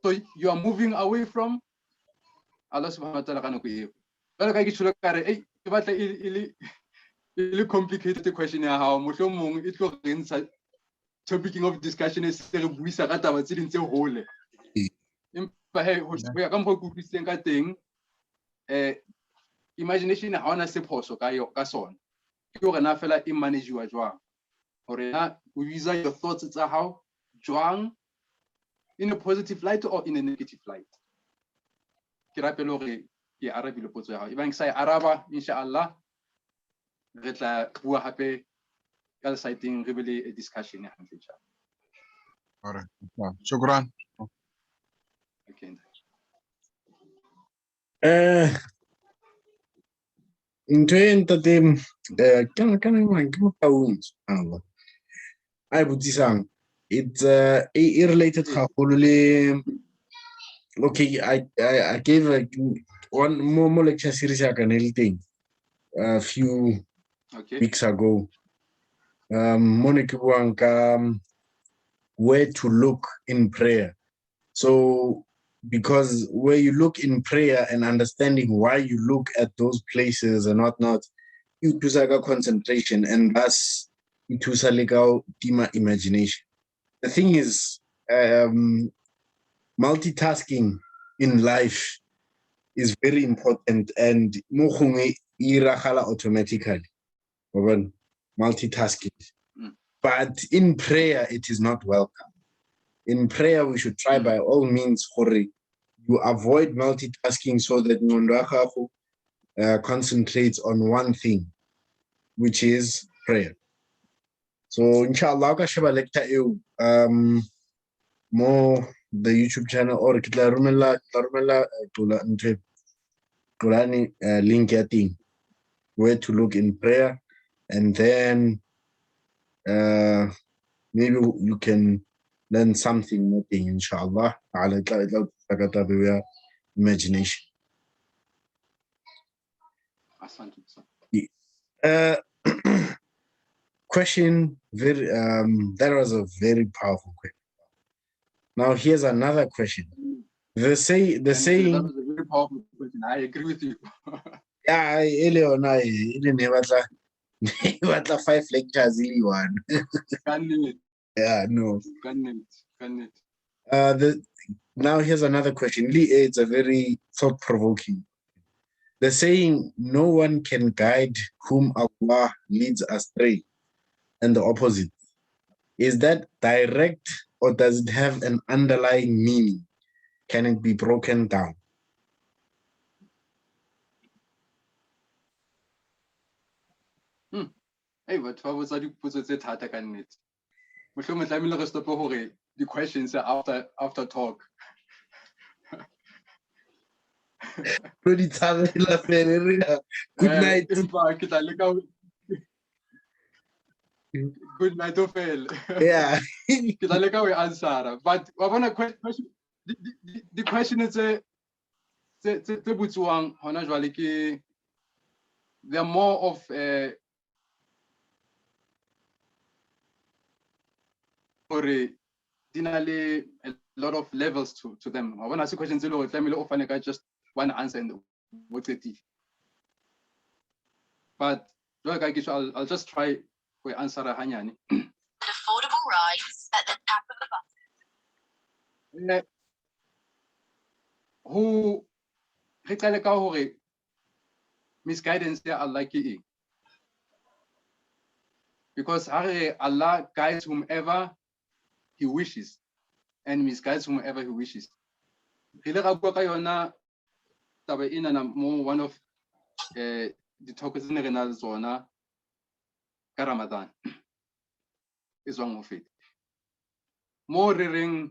So you are moving away from Allah subhanahu wa ta'ala. Well, I get really complicated question how mohlomong it go inside topic of discussion is re buisa ka taba tse ding tse hole. Empa he ho ya ka mokgwa go buiseng ka teng imagination ha ona sephoso ka sona ke hore na fela e manageiwa jwang hore na o use your thoughts tsa hao jwang in a positive light or in a negative light ke rapele hore ke arabile potso ya hao ebang sa araba inshallah re tla bua hape ka siting re bele a discussion ya hantle inshallah. All right. Shukran. Okay. Into entertain can subhanallah. I would say it's related to okay, I gave one more lecture series thing a few weeks ago. Where to look in prayer. So because where you look in prayer and understanding why you look at those places and whatnot, you to concentration and thus you to legal imagination. The thing is, multitasking in life is very important and automatically multitasking. But in prayer, it is not welcome. In prayer, we should try by all means, you avoid multitasking so that concentrates on one thing, which is prayer. So, inshallah, more the YouTube channel or link thing where to look in prayer, and then maybe you can learn something more thing, inshallah. Imagination. Question very that was a very powerful question. Now here's another question. The saying that was a very powerful question. I agree with you. Yeah, never 5 lectures in one. Yeah, no. Now here's another question. It's a very thought-provoking. The saying, no one can guide whom Allah leads astray, and the opposite. Is that direct or does it have an underlying meaning? Can it be broken down? Hey, but what was I do? Put it hard again. It. The questions after talk. Good night. Good night, Ophel. Yeah. We answer. But I want a question. The question is they're more of a lot of levels to them. I want to ask questions just one answer and what's it. But I'll just try to answer Hanyani. Affordable rides at the tap of a button. Who misguidance there Allah ki, because Allah guides whomever He wishes and misguides whomever He wishes. One of the talks in the zona Ramadan is one of it. More ring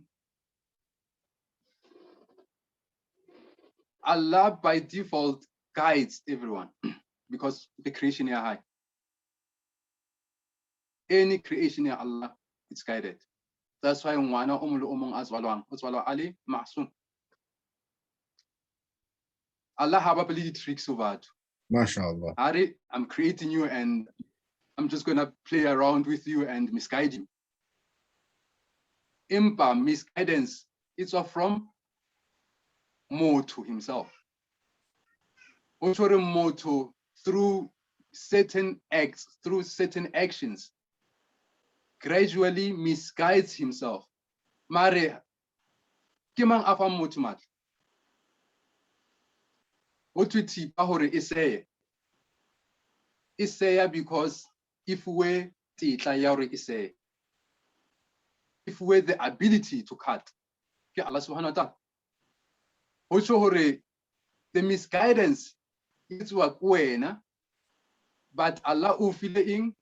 Allah by default guides everyone because the creation is high. Any creation in Allah is guided. That's why wana umul azwalwan Ali ma'sum. Allah have ability tricks over it. MashaAllah. Ari, I'm creating you and I'm just gonna play around with you and misguide you. Impa, misguidance, it's from Moto himself. Moto through certain acts, through certain actions, gradually misguides himself. Mare, kimang afam mutumat. what we tipa hore isaya because if we titla ya hore isaya, if we the ability to cut, ke Allah subhanahu wa ta'ala. Also hore the misguidance is what wena, but Allah will fill in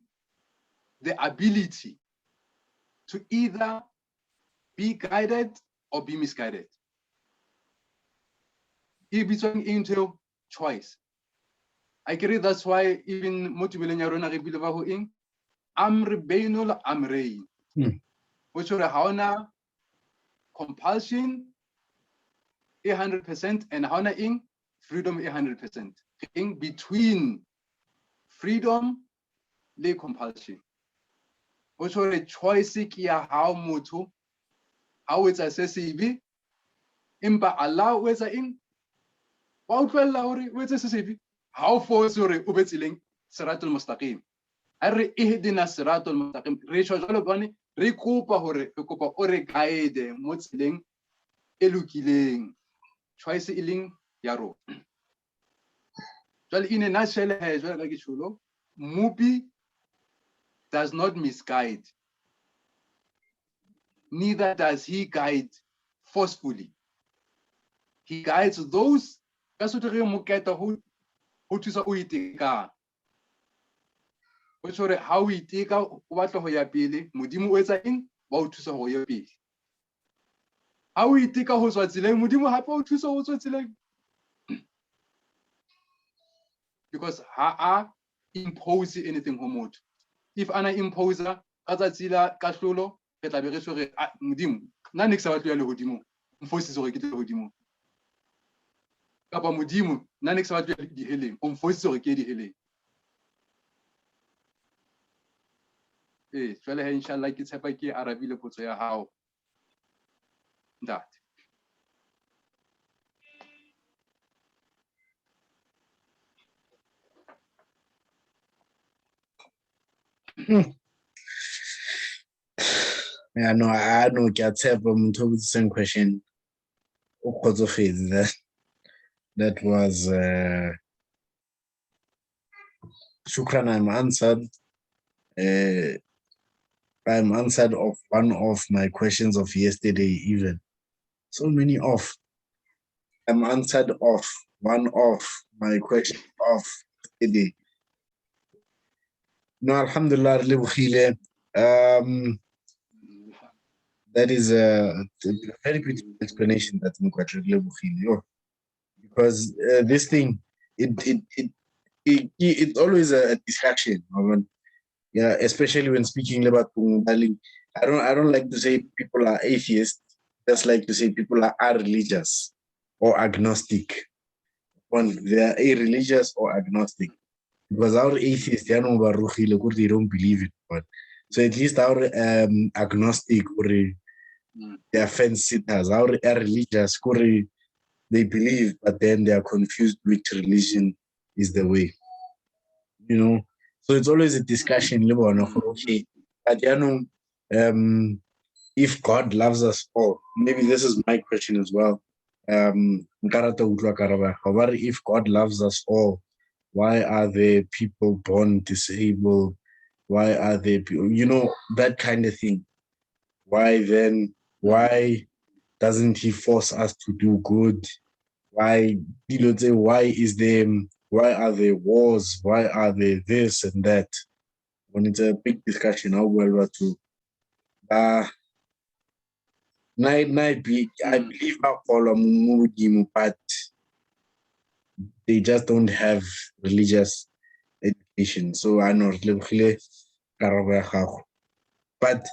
the ability to either be guided or be misguided. If it's into choice. I agree, that's why even motivating Yarona Rebilava in Amr Bainul Amrain, which are Hauna compulsion 100% and Hauna in freedom 100%. In between freedom le compulsion. Which are a choice kia how mutu, how it's accessible, imba allow where's in. How far is your ubetiling Seratul Mustaqim? Are ihdina Seratul Mustaqim. Recho Jologani, Rekupa Hore, Rekupa Ore Guide, Mutziling, Elukiling, Choice Iling, Yaro. Well, in a nutshell, Mubi does not misguide. Neither does he guide forcefully. He guides those who thusa o iteka o tshore ha o iteka o batla ho ya pele modimo o etsa eng ba o thusa ho ya pele ha o iteka ho tswa tseleng modimo hape o thusa ho tswa tseleng because ha a impose anything ho motho if ana imposer ka tsatsila ka hlolo re tla be re tshore modimo nna ne ke sa batlo ya le hodimo mfositse hore ke tle hodimo kapa modimo nna ne ke sa batlo di heleng o mfositse hore ke di heleng jwale ha inshallah ke tshepa ke arabile potso ya hao ntate. Yeah, no, I know get the same question. That was Shukran, I'm answered. I'm answered of one of my questions of yesterday, even. So many of. I'm answered of one of my questions of yesterday. No, alhamdulillah, that is a very good explanation that Mokoatle, because this thing, it's always a distraction. Yeah, especially when speaking about I don't like to say people are atheists. Just like to say people are religious or agnostic. When they are irreligious or agnostic. Because our atheists, they don't believe it. But so at least our agnostic or they are fence sitters, our religious, they believe, but then they are confused which religion is the way. You know, so it's always a discussion. Okay, but if God loves us all, maybe this is my question as well. If God loves us all, why are there people born disabled? Why are there people, that kind of thing? Why doesn't he force us to do good? Why are there wars? Why are there this and that? When it's a big discussion, I believe but they just don't have religious education. So I know, but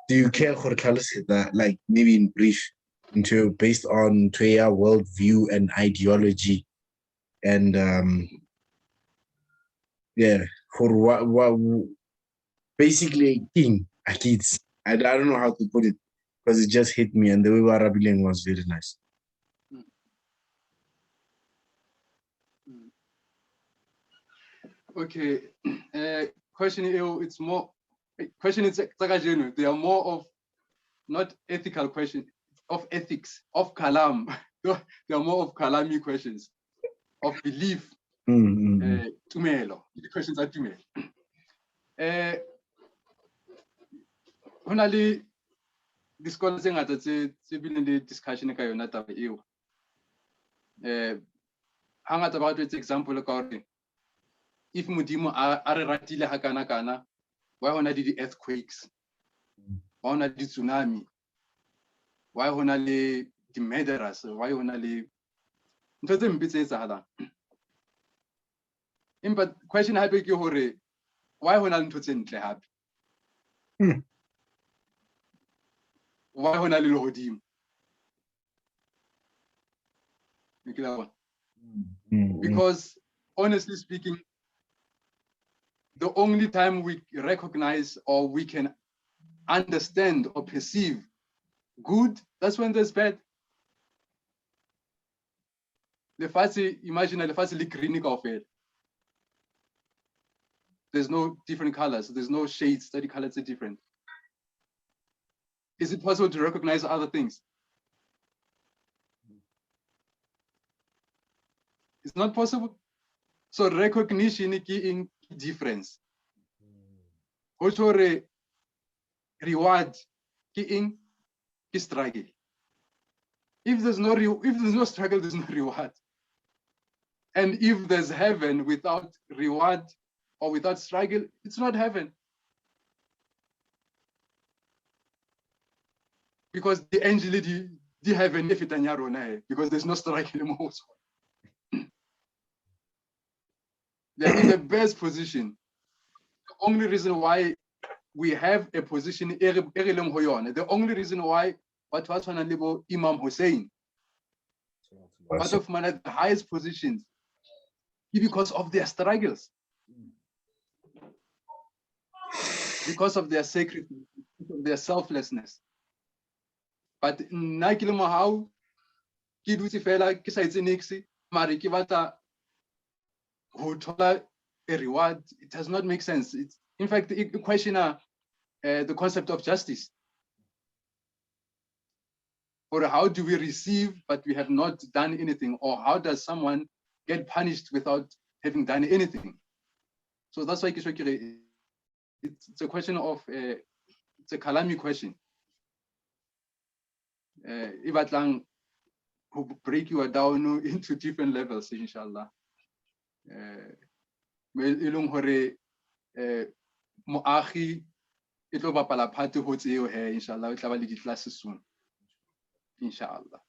do you care for that, like maybe in brief, based on your worldview and ideology, and for what basically king kids. I don't know how to put it because it just hit me, and the way Arabic was very nice. Okay, question it's more question is they are more of not ethical questions of ethics of kalam. They are more of kalami questions of belief. Tumelo. The questions are tumelo. Only this thing at the discussion ka yona taba eo. Hangata about its example ka if Modimo a re ratile ha kana kana, why hona di earthquakes? Why hona di tsunami? Why hona le di murderers? Why hona le ntho tse mpe tse etsahalang? But question hape ke hore why hona le ntho tse ntle hape? Why hona le lehodimo? Because honestly speaking, the only time we recognize or we can understand or perceive good, that's when there's bad. Imagine the green kaofela. There's no different colors, there's no shades, the colors are different. Is it possible to recognize other things? It's not possible. So recognition is difference. Also reward is struggle. If there's no struggle, there's no reward. And if there's heaven without reward or without struggle, it's not heaven. Because the angel the heaven if it because there's no struggle anymore. They're in the best position. The only reason why we have a position, the only reason why what was Imam Hussein, part of the highest positions, because of their struggles, because of their sacrifice, because of their selflessness. But Sheikh Mohau, ki dutse fela ke sa etse nix, mare ke batla ho thola a reward. It does not make sense. It's in fact a question the concept of justice. Or how do we receive but we have not done anything? Or how does someone get punished without having done anything? So that's why it's a question of it's a kalami question. Ibatlang who break you down into different levels, inshallah. Ilung hore moagi itlo bapala phate ho tseo he inshallah o tla ba le di-class soon. Inshallah.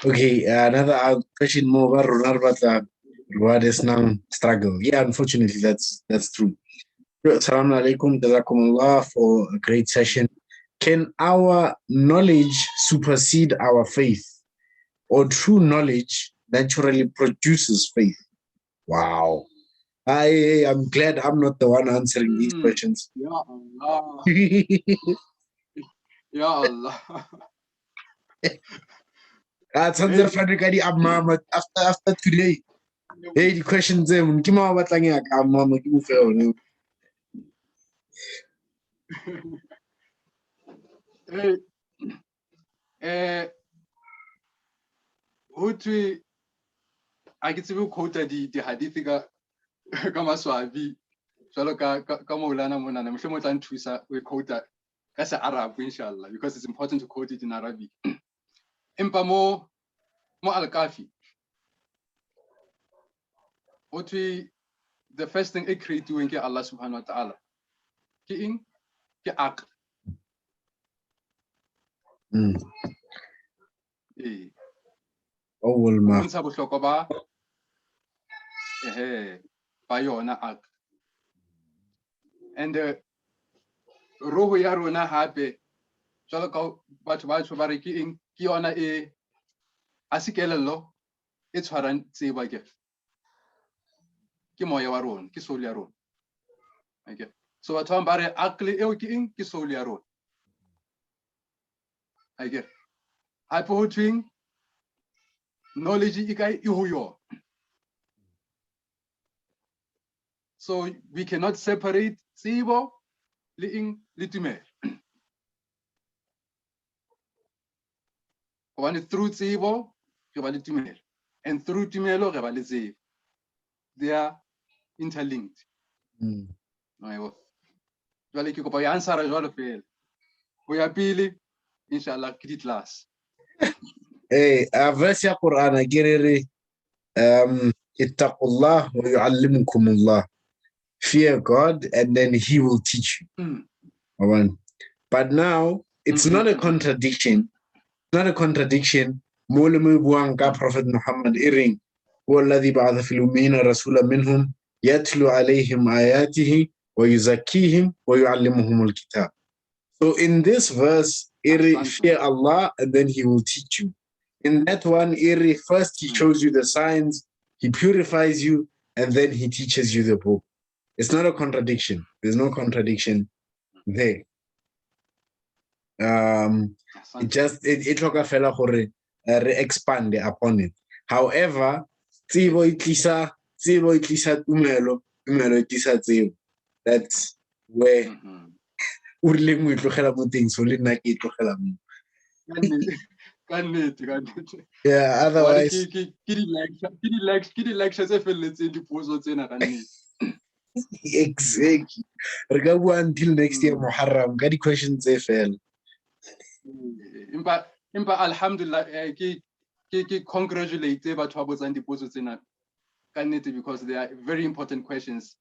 Okay, another question more about what is now struggle. Yeah, unfortunately, that's true. Assalamu alaikum, jazakumullah for a great session. Can our knowledge supersede our faith, or true knowledge naturally produces faith? Wow. I'm glad I'm not the one answering these questions. Ya Allah. Ya Allah. After today. Hey, the questions Hutwi I get to quote the hadith ka maswabi jalo ka Maulana Monana mhlemo tla nthusa we quote ka se Arab inshallah because it's important to quote it in Arabic. Empa mo al-Kafi hutwi the first thing I create doing ke Allah subhanahu wa ta'ala ke aql. Oh well, ma. And roho ya rona hape jwalo ka batho ba re ke eng ke yona e a se kelello e tshwarang tseba ke moya wa rona ke soul ya rona. Okay, so batho ba re aqli eo ke eng ke soul ya rona. Okay, hape ho thweng knowledge e kae e ho yona. So we cannot separate tsebo le eng le tumelo. One through tsebo re ba le tumelo, and through tumelo re ba le tsebo. They are interlinked. Jwale ke kopa o answer jwalo fela. Ho ya pele, inshallah ke di class. Hey, verse ya Qur'an akere ittaqullah wa yu'allimukumullah. Fear God and then he will teach you. But now it's not a contradiction. It's not a contradiction. Mulumu buanga Prophet Muhammad iring والذي بعث في الأمين رسولا منهم يتلو عليهم آياته ويزكيهم ويعلمهم الكتاب. So in this verse, fear Allah and then he will teach you. In that one, first he shows you the signs, he purifies you, and then he teaches you the book. It's not a contradiction. There's no contradiction there. It took a fella to expand upon it. However, that's where yeah, otherwise exactly. Until next year, Muharram. Got the questions they fell. Impa alhamdulillah, congratulate because they are very important questions.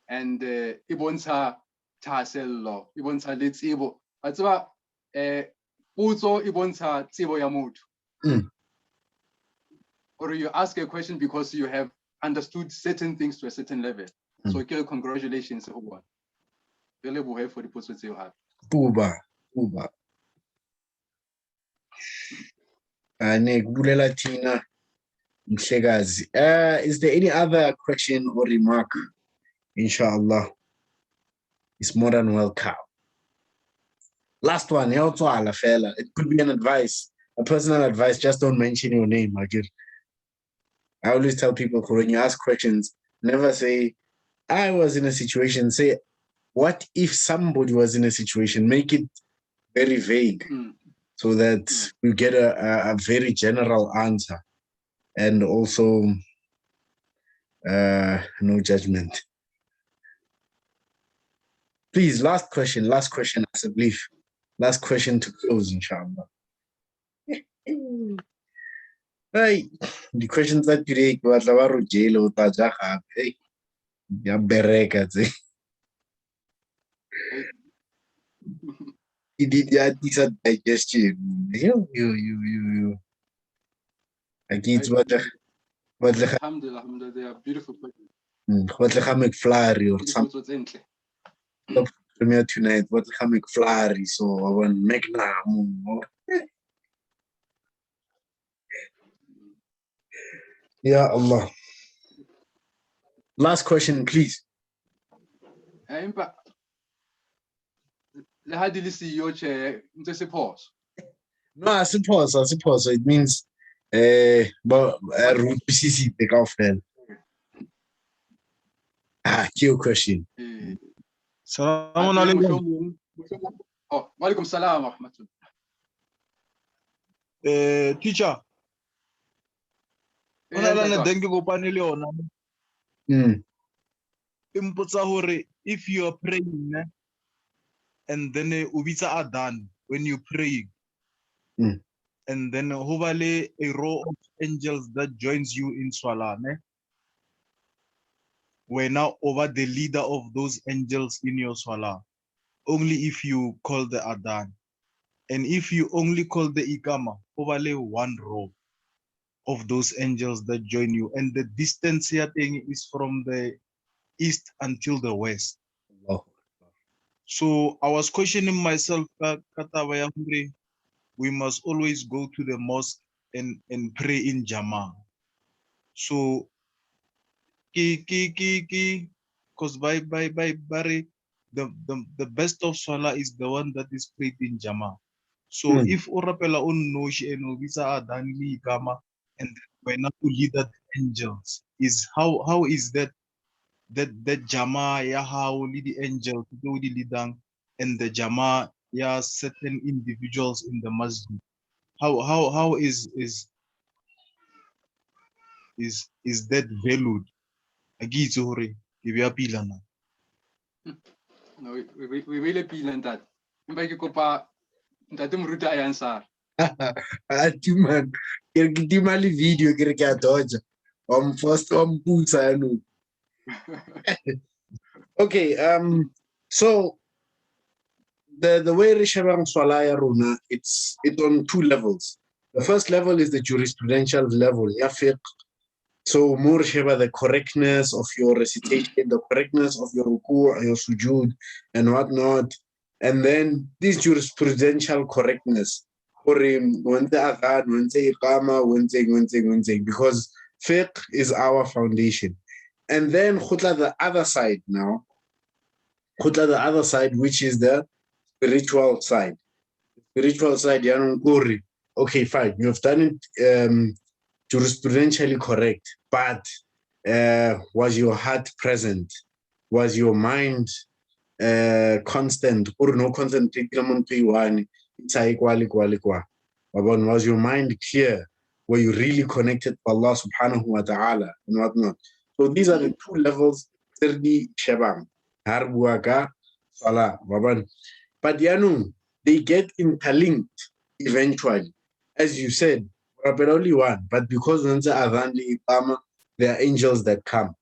And ibonsa tasello, ibonsa letsibo. Atwa puzo ibonsa tsibo ya mutu. Or you ask a question because you have understood certain things to a certain level. So congratulations, everyone. Really buhay for the post you have. Buba. Tina Mshegazi. Is there any other question or remark? Inshallah. It's more than welcome. Last one, it could be an advice, a personal advice. Just don't mention your name. I always tell people when you ask questions, never say, I was in a situation. Say, what if somebody was in a situation? Make it very vague so that you get a very general answer. And also, no judgment. Please, last question, as I believe. Last question to close, inshallah. Hey, the questions that today, hey, ya bereka tse. It did digestion. You. Alhamdulillah, they are beautiful questions. McFlurry or something. Premier tonight, what McFlurry? So I want Magnum. Ya Allah. Last question, please. No, I suppose. It means but take off then. Your question. Salaam alaikum. Oh, walaikum salam wa rahmatullah. Teacher. If you are praying and then ubitsa adan when you pray, and then hopefully a row of angels that joins you in Swala, we're now over the leader of those angels in your Swala, only if you call the adan. And if you only call the ikama, hopefully one row of those angels that join you. And the distance here thing is from the east until the west. So I was questioning myself, we must always go to the mosque and pray in Jama. So because by Barry, the best of Salah is the one that is prayed in Jama. So if Orapela Unoshi and Visa Adani Gama and we're not to lead the angels, is how is that Jama ya how lead the angel to do the leadang and the Jama ya certain individuals in the masjid? How is is that valued. Agitse hore ke bea pila na. No, we really feel that. Empa ke kopa ntate moruta a answer. Man, ke tima le video ke re ke a dodge. First putsa yaanong. Okay, so the way re shebang swala ya rona, it's on two levels. The first level is the jurisprudential level, ya fiqh. So more sheba the correctness of your recitation, the correctness of your ruku', your sujood, and whatnot. And then this jurisprudential correctness, when the adhan, when the iqama, when because fiqh is our foundation. And then khutla the other side now, khutla the other side, which is the spiritual side. Spiritual side, yanong okay, fine, you have done it jurisprudentially correct, but was your heart present? Was your mind constant? Or no constant? Was your mind clear? Were you really connected to Allah subhanahu wa ta'ala and whatnot? So these are the two levels. Sirdi Shabam, Harbuaka, Salah, but they get interlinked eventually. As you said, but only one. But because there are angels that come.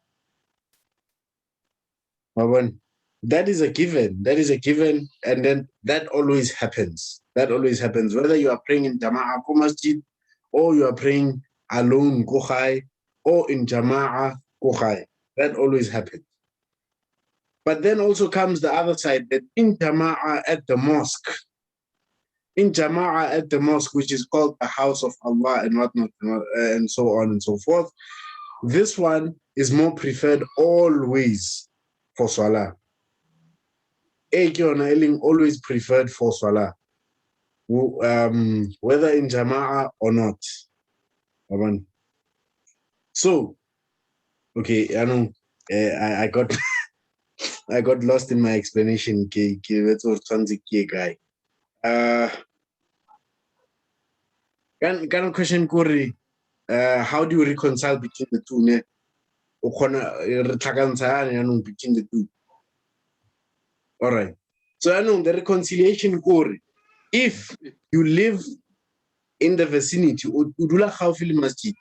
That is a given. That is a given. And then that always happens. That always happens. Whether you are praying in Jama'ah ko masjid, or you are praying alone ko khai, or in Jama'ah ko khai. That always happens. But then also comes the other side, that in Jama'ah at the mosque, which is called the house of Allah and whatnot, and so on and so forth, this one is more preferred always for Salah. Always preferred for Salah, whether in Jama'ah or not. So, okay, I got I got lost in my explanation. Guy. Can question Kuri, how do you reconcile between the two? Between the two. All right. So the reconciliation Kuri, if you live in the vicinity, Udula Khawfil Masjid.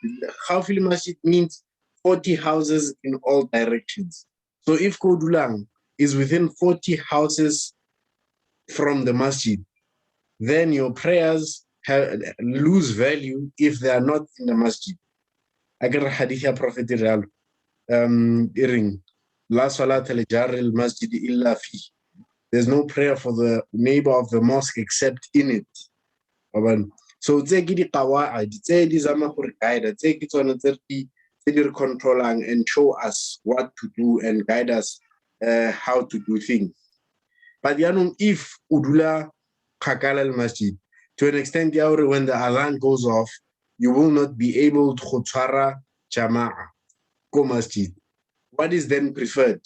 Khawfil Masjid means 40 houses in all directions. So if Kodulang is within 40 houses from the masjid, then your prayers lose value if they are not in the masjid. Agar hadith ya Prophet iring la salat al-jar al-masjid illa fi. There's no prayer for the neighbor of the mosque except in it. So tse ke di qawaid, tse di zama gore guide, tse ke tsone tse di controlling and show us what to do and guide us how to do things. But if udula khakala al-masjid, to an extent, when the adhan goes off, you will not be able to khutara jama'a ko masjid. What is then preferred?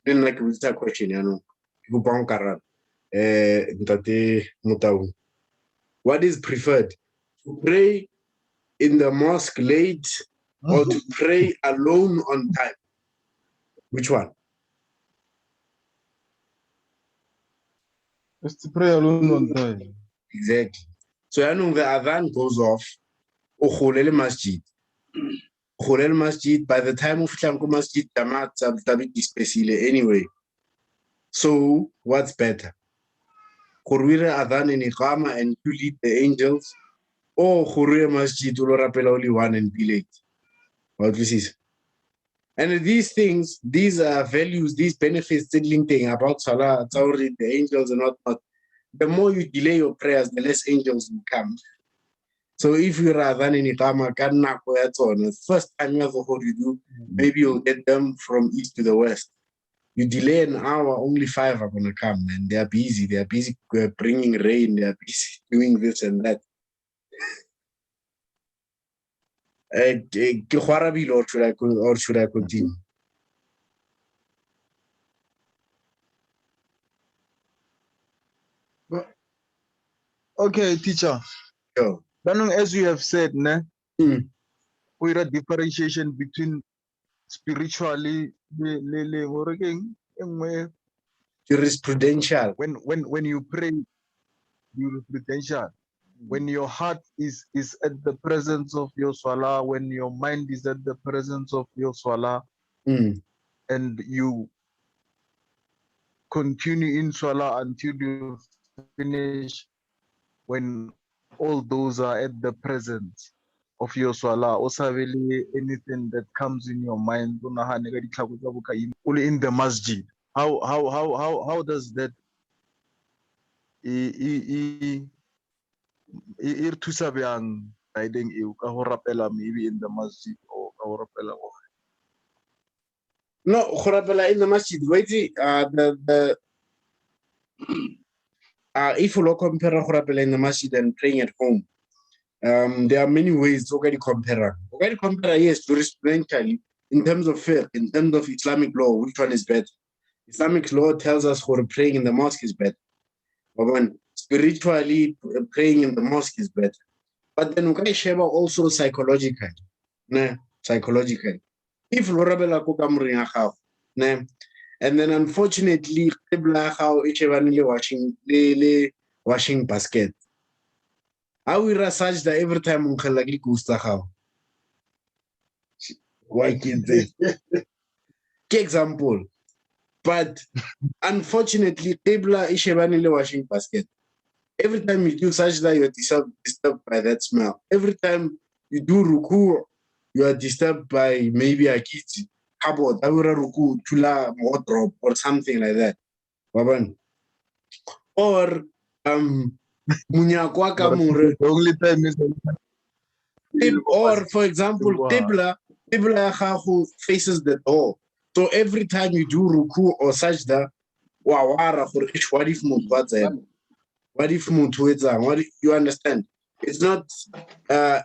Then like with that question, what is preferred? To pray in the mosque late or to pray alone on time? Which one? It's to pray alone on time. Exactly. So the adhan goes off, ukhulele masjid. Khulele masjid, by the time of Tlanko Masjid, Jamaat Tabit Dispesile anyway. So what's better? Khurwire adhan and iqama and you lead the angels, or khurwire masjid ulorapela only one and be late. What this is. And these things, these are values, these benefits, thing about Salah, Tawri, the angels and whatnot. The more you delay your prayers, the less angels will come. So if you are than in Iqama, first time you have you do, maybe you'll get them from east to the west. You delay an hour, only 5 are going to come, and they are busy. They are busy bringing rain. They are busy doing this and that. Or should I continue? Okay, teacher. Sure. As you have said, with a differentiation between spiritually working Jurisprudential. when you pray jurisprudential, when your heart is at the presence of your swala, when your mind is at the presence of your swala, and you continue in swala until you finish, when all those are at the presence of your swala, really anything that comes in your mind, only in the masjid. How does that thusa bjang guiding you ka ho rapela maybe in the masjid or ka ho rapela No, khurapela in the masjid. Wait, if you look compare khurapela in the masjid and praying at home, there are many ways to compare. Yes, jurisprudentially, in terms of fiqh, in terms of Islamic law, which one is better? Islamic law tells us for praying in the mosque is better. But when spiritually praying in the mosque is better. But then we share also psychologically. Psychologically. If Lorabella Kukamring, and then unfortunately, washing basket. I will research that every time Unkalagi Gusta. Why kids? Example. But unfortunately, Tebla Ishevanile washing basket. Every time you do sajda, you're disturbed by that smell. Every time you do ruku, you are disturbed by maybe a kiti, kabod, awura ruku, chula, wardrobe, or something like that. Or munyakwa kamure. the only time is Or for example, Qibla who faces the door. So every time you do ruku or sajda, what if you understand? It's not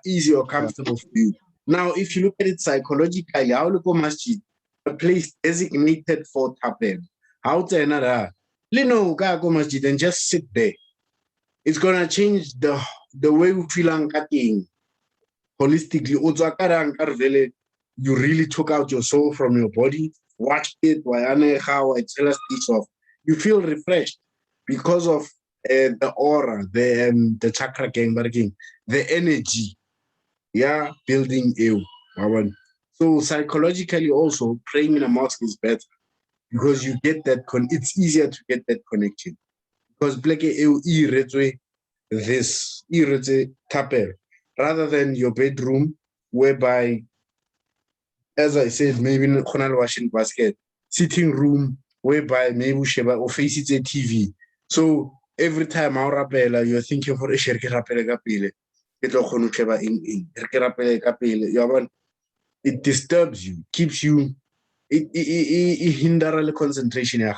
easy or comfortable for you. Now, if you look at it psychologically, how look masjid, a place designated for tapel. How to another Lino go masjid and just sit there. It's gonna change the way we feel cutting holistically. You really took out your soul from your body, watched it, how I tell us this off. You feel refreshed because of the aura, the chakra gang, the energy, building you. So psychologically also, praying in a mosque is better because you get that, it's easier to get that connection. Because this tapel, rather than your bedroom, whereby, as I said, maybe khonal washing basket, sitting room, whereby maybe sheba or face it a TV. So every time I rapela, you're thinking for a share rapele kapile. It disturbs you, keeps you, it hinders the concentration.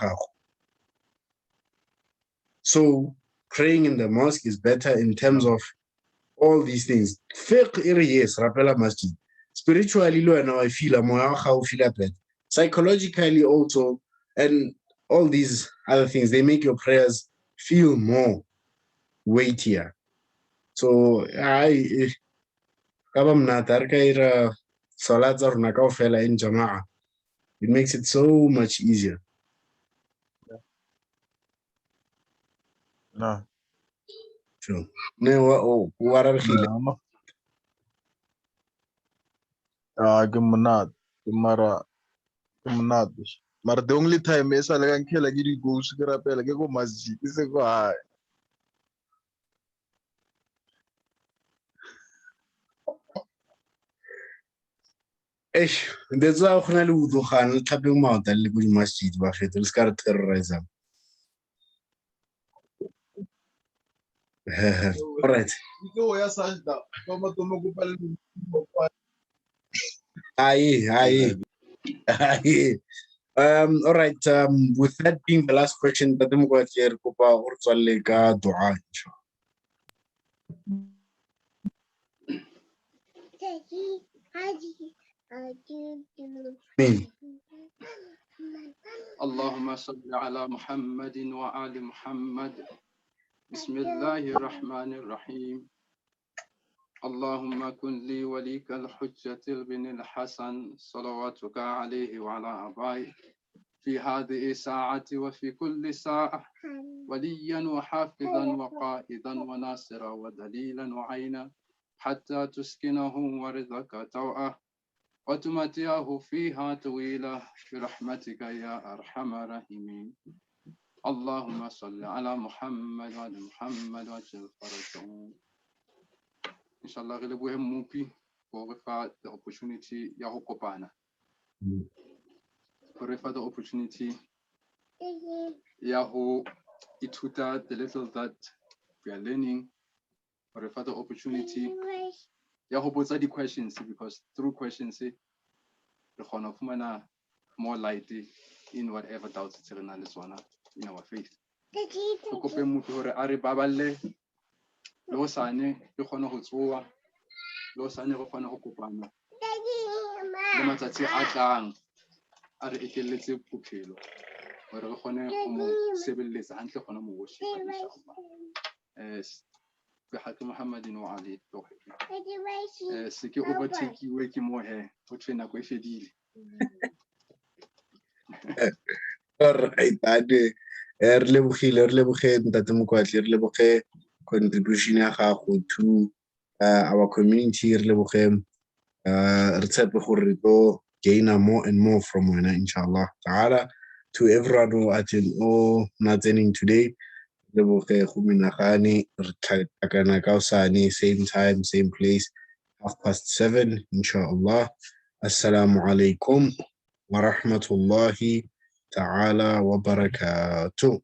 So praying in the mosque is better in terms of all these things. Fiqh, yes, rapela masjid. Spiritually, I feel better. Psychologically also, and all these other things, they make your prayers feel more weightier. So I in Jama'ah. It makes it so much easier. no. True. What are No. Gemunat, Gemara, Gemunat. But the only time is I can kill a giddy goose, get up like go masjid. This is go high. That's why I'm going to tapping mouth and live masjid. Buffet, let's get terrorize them. All right. Aye. All right. With that being the last question, that I'm going to hear Kupa Ursalega Dua. اللهم صل على محمد وآل محمد. بسم الله الرحمن الرحيم. اللهم كن لي وليك الحجة بن الحسن صلواتك عليه وعلى آبائه في هذه الساعة وفي كل ساعة وليا وحافظا وقائدا وناصرا ودليلا وعينا حتى تسكنه ورزقك توعه وتمتعه فيها طويلة برحمتك يا أرحم الراحمين. اللهم صل على محمد وعلى محمد وعجل فرجهم. Inshallah, we will move for the opportunity ya hokopana. For the opportunity ya ho ituta the little that we are learning. For the opportunity ya ho botsa the questions because through questions we gonna fumana more light in whatever doubts it's in our faith. Ko kope motho hore a re baballe le ho sane le gone ho tsoa le ho sane go gone go kopana le matsatsi a tlang a re ekeletse bophelo hore re gone go mo sebeletsa hantle gone mo worship inshallah. Ke Muhammadin wa ali tawhid se ke overtake we ke mo he ho tsena go efedile. Alright, ade re lebogile ntate Mokoatle, re leboge contribution ya gago to our community, re leboge re tshepe gore re tlo gain more and more from wena inshallah ta'ala. To everyone who attend or not attending today, leboge go menagane re tlhakana ka osane same time same place 7:30 inshallah. Assalamu alaikum wa rahmatullahi ta'ala wa barakatuh.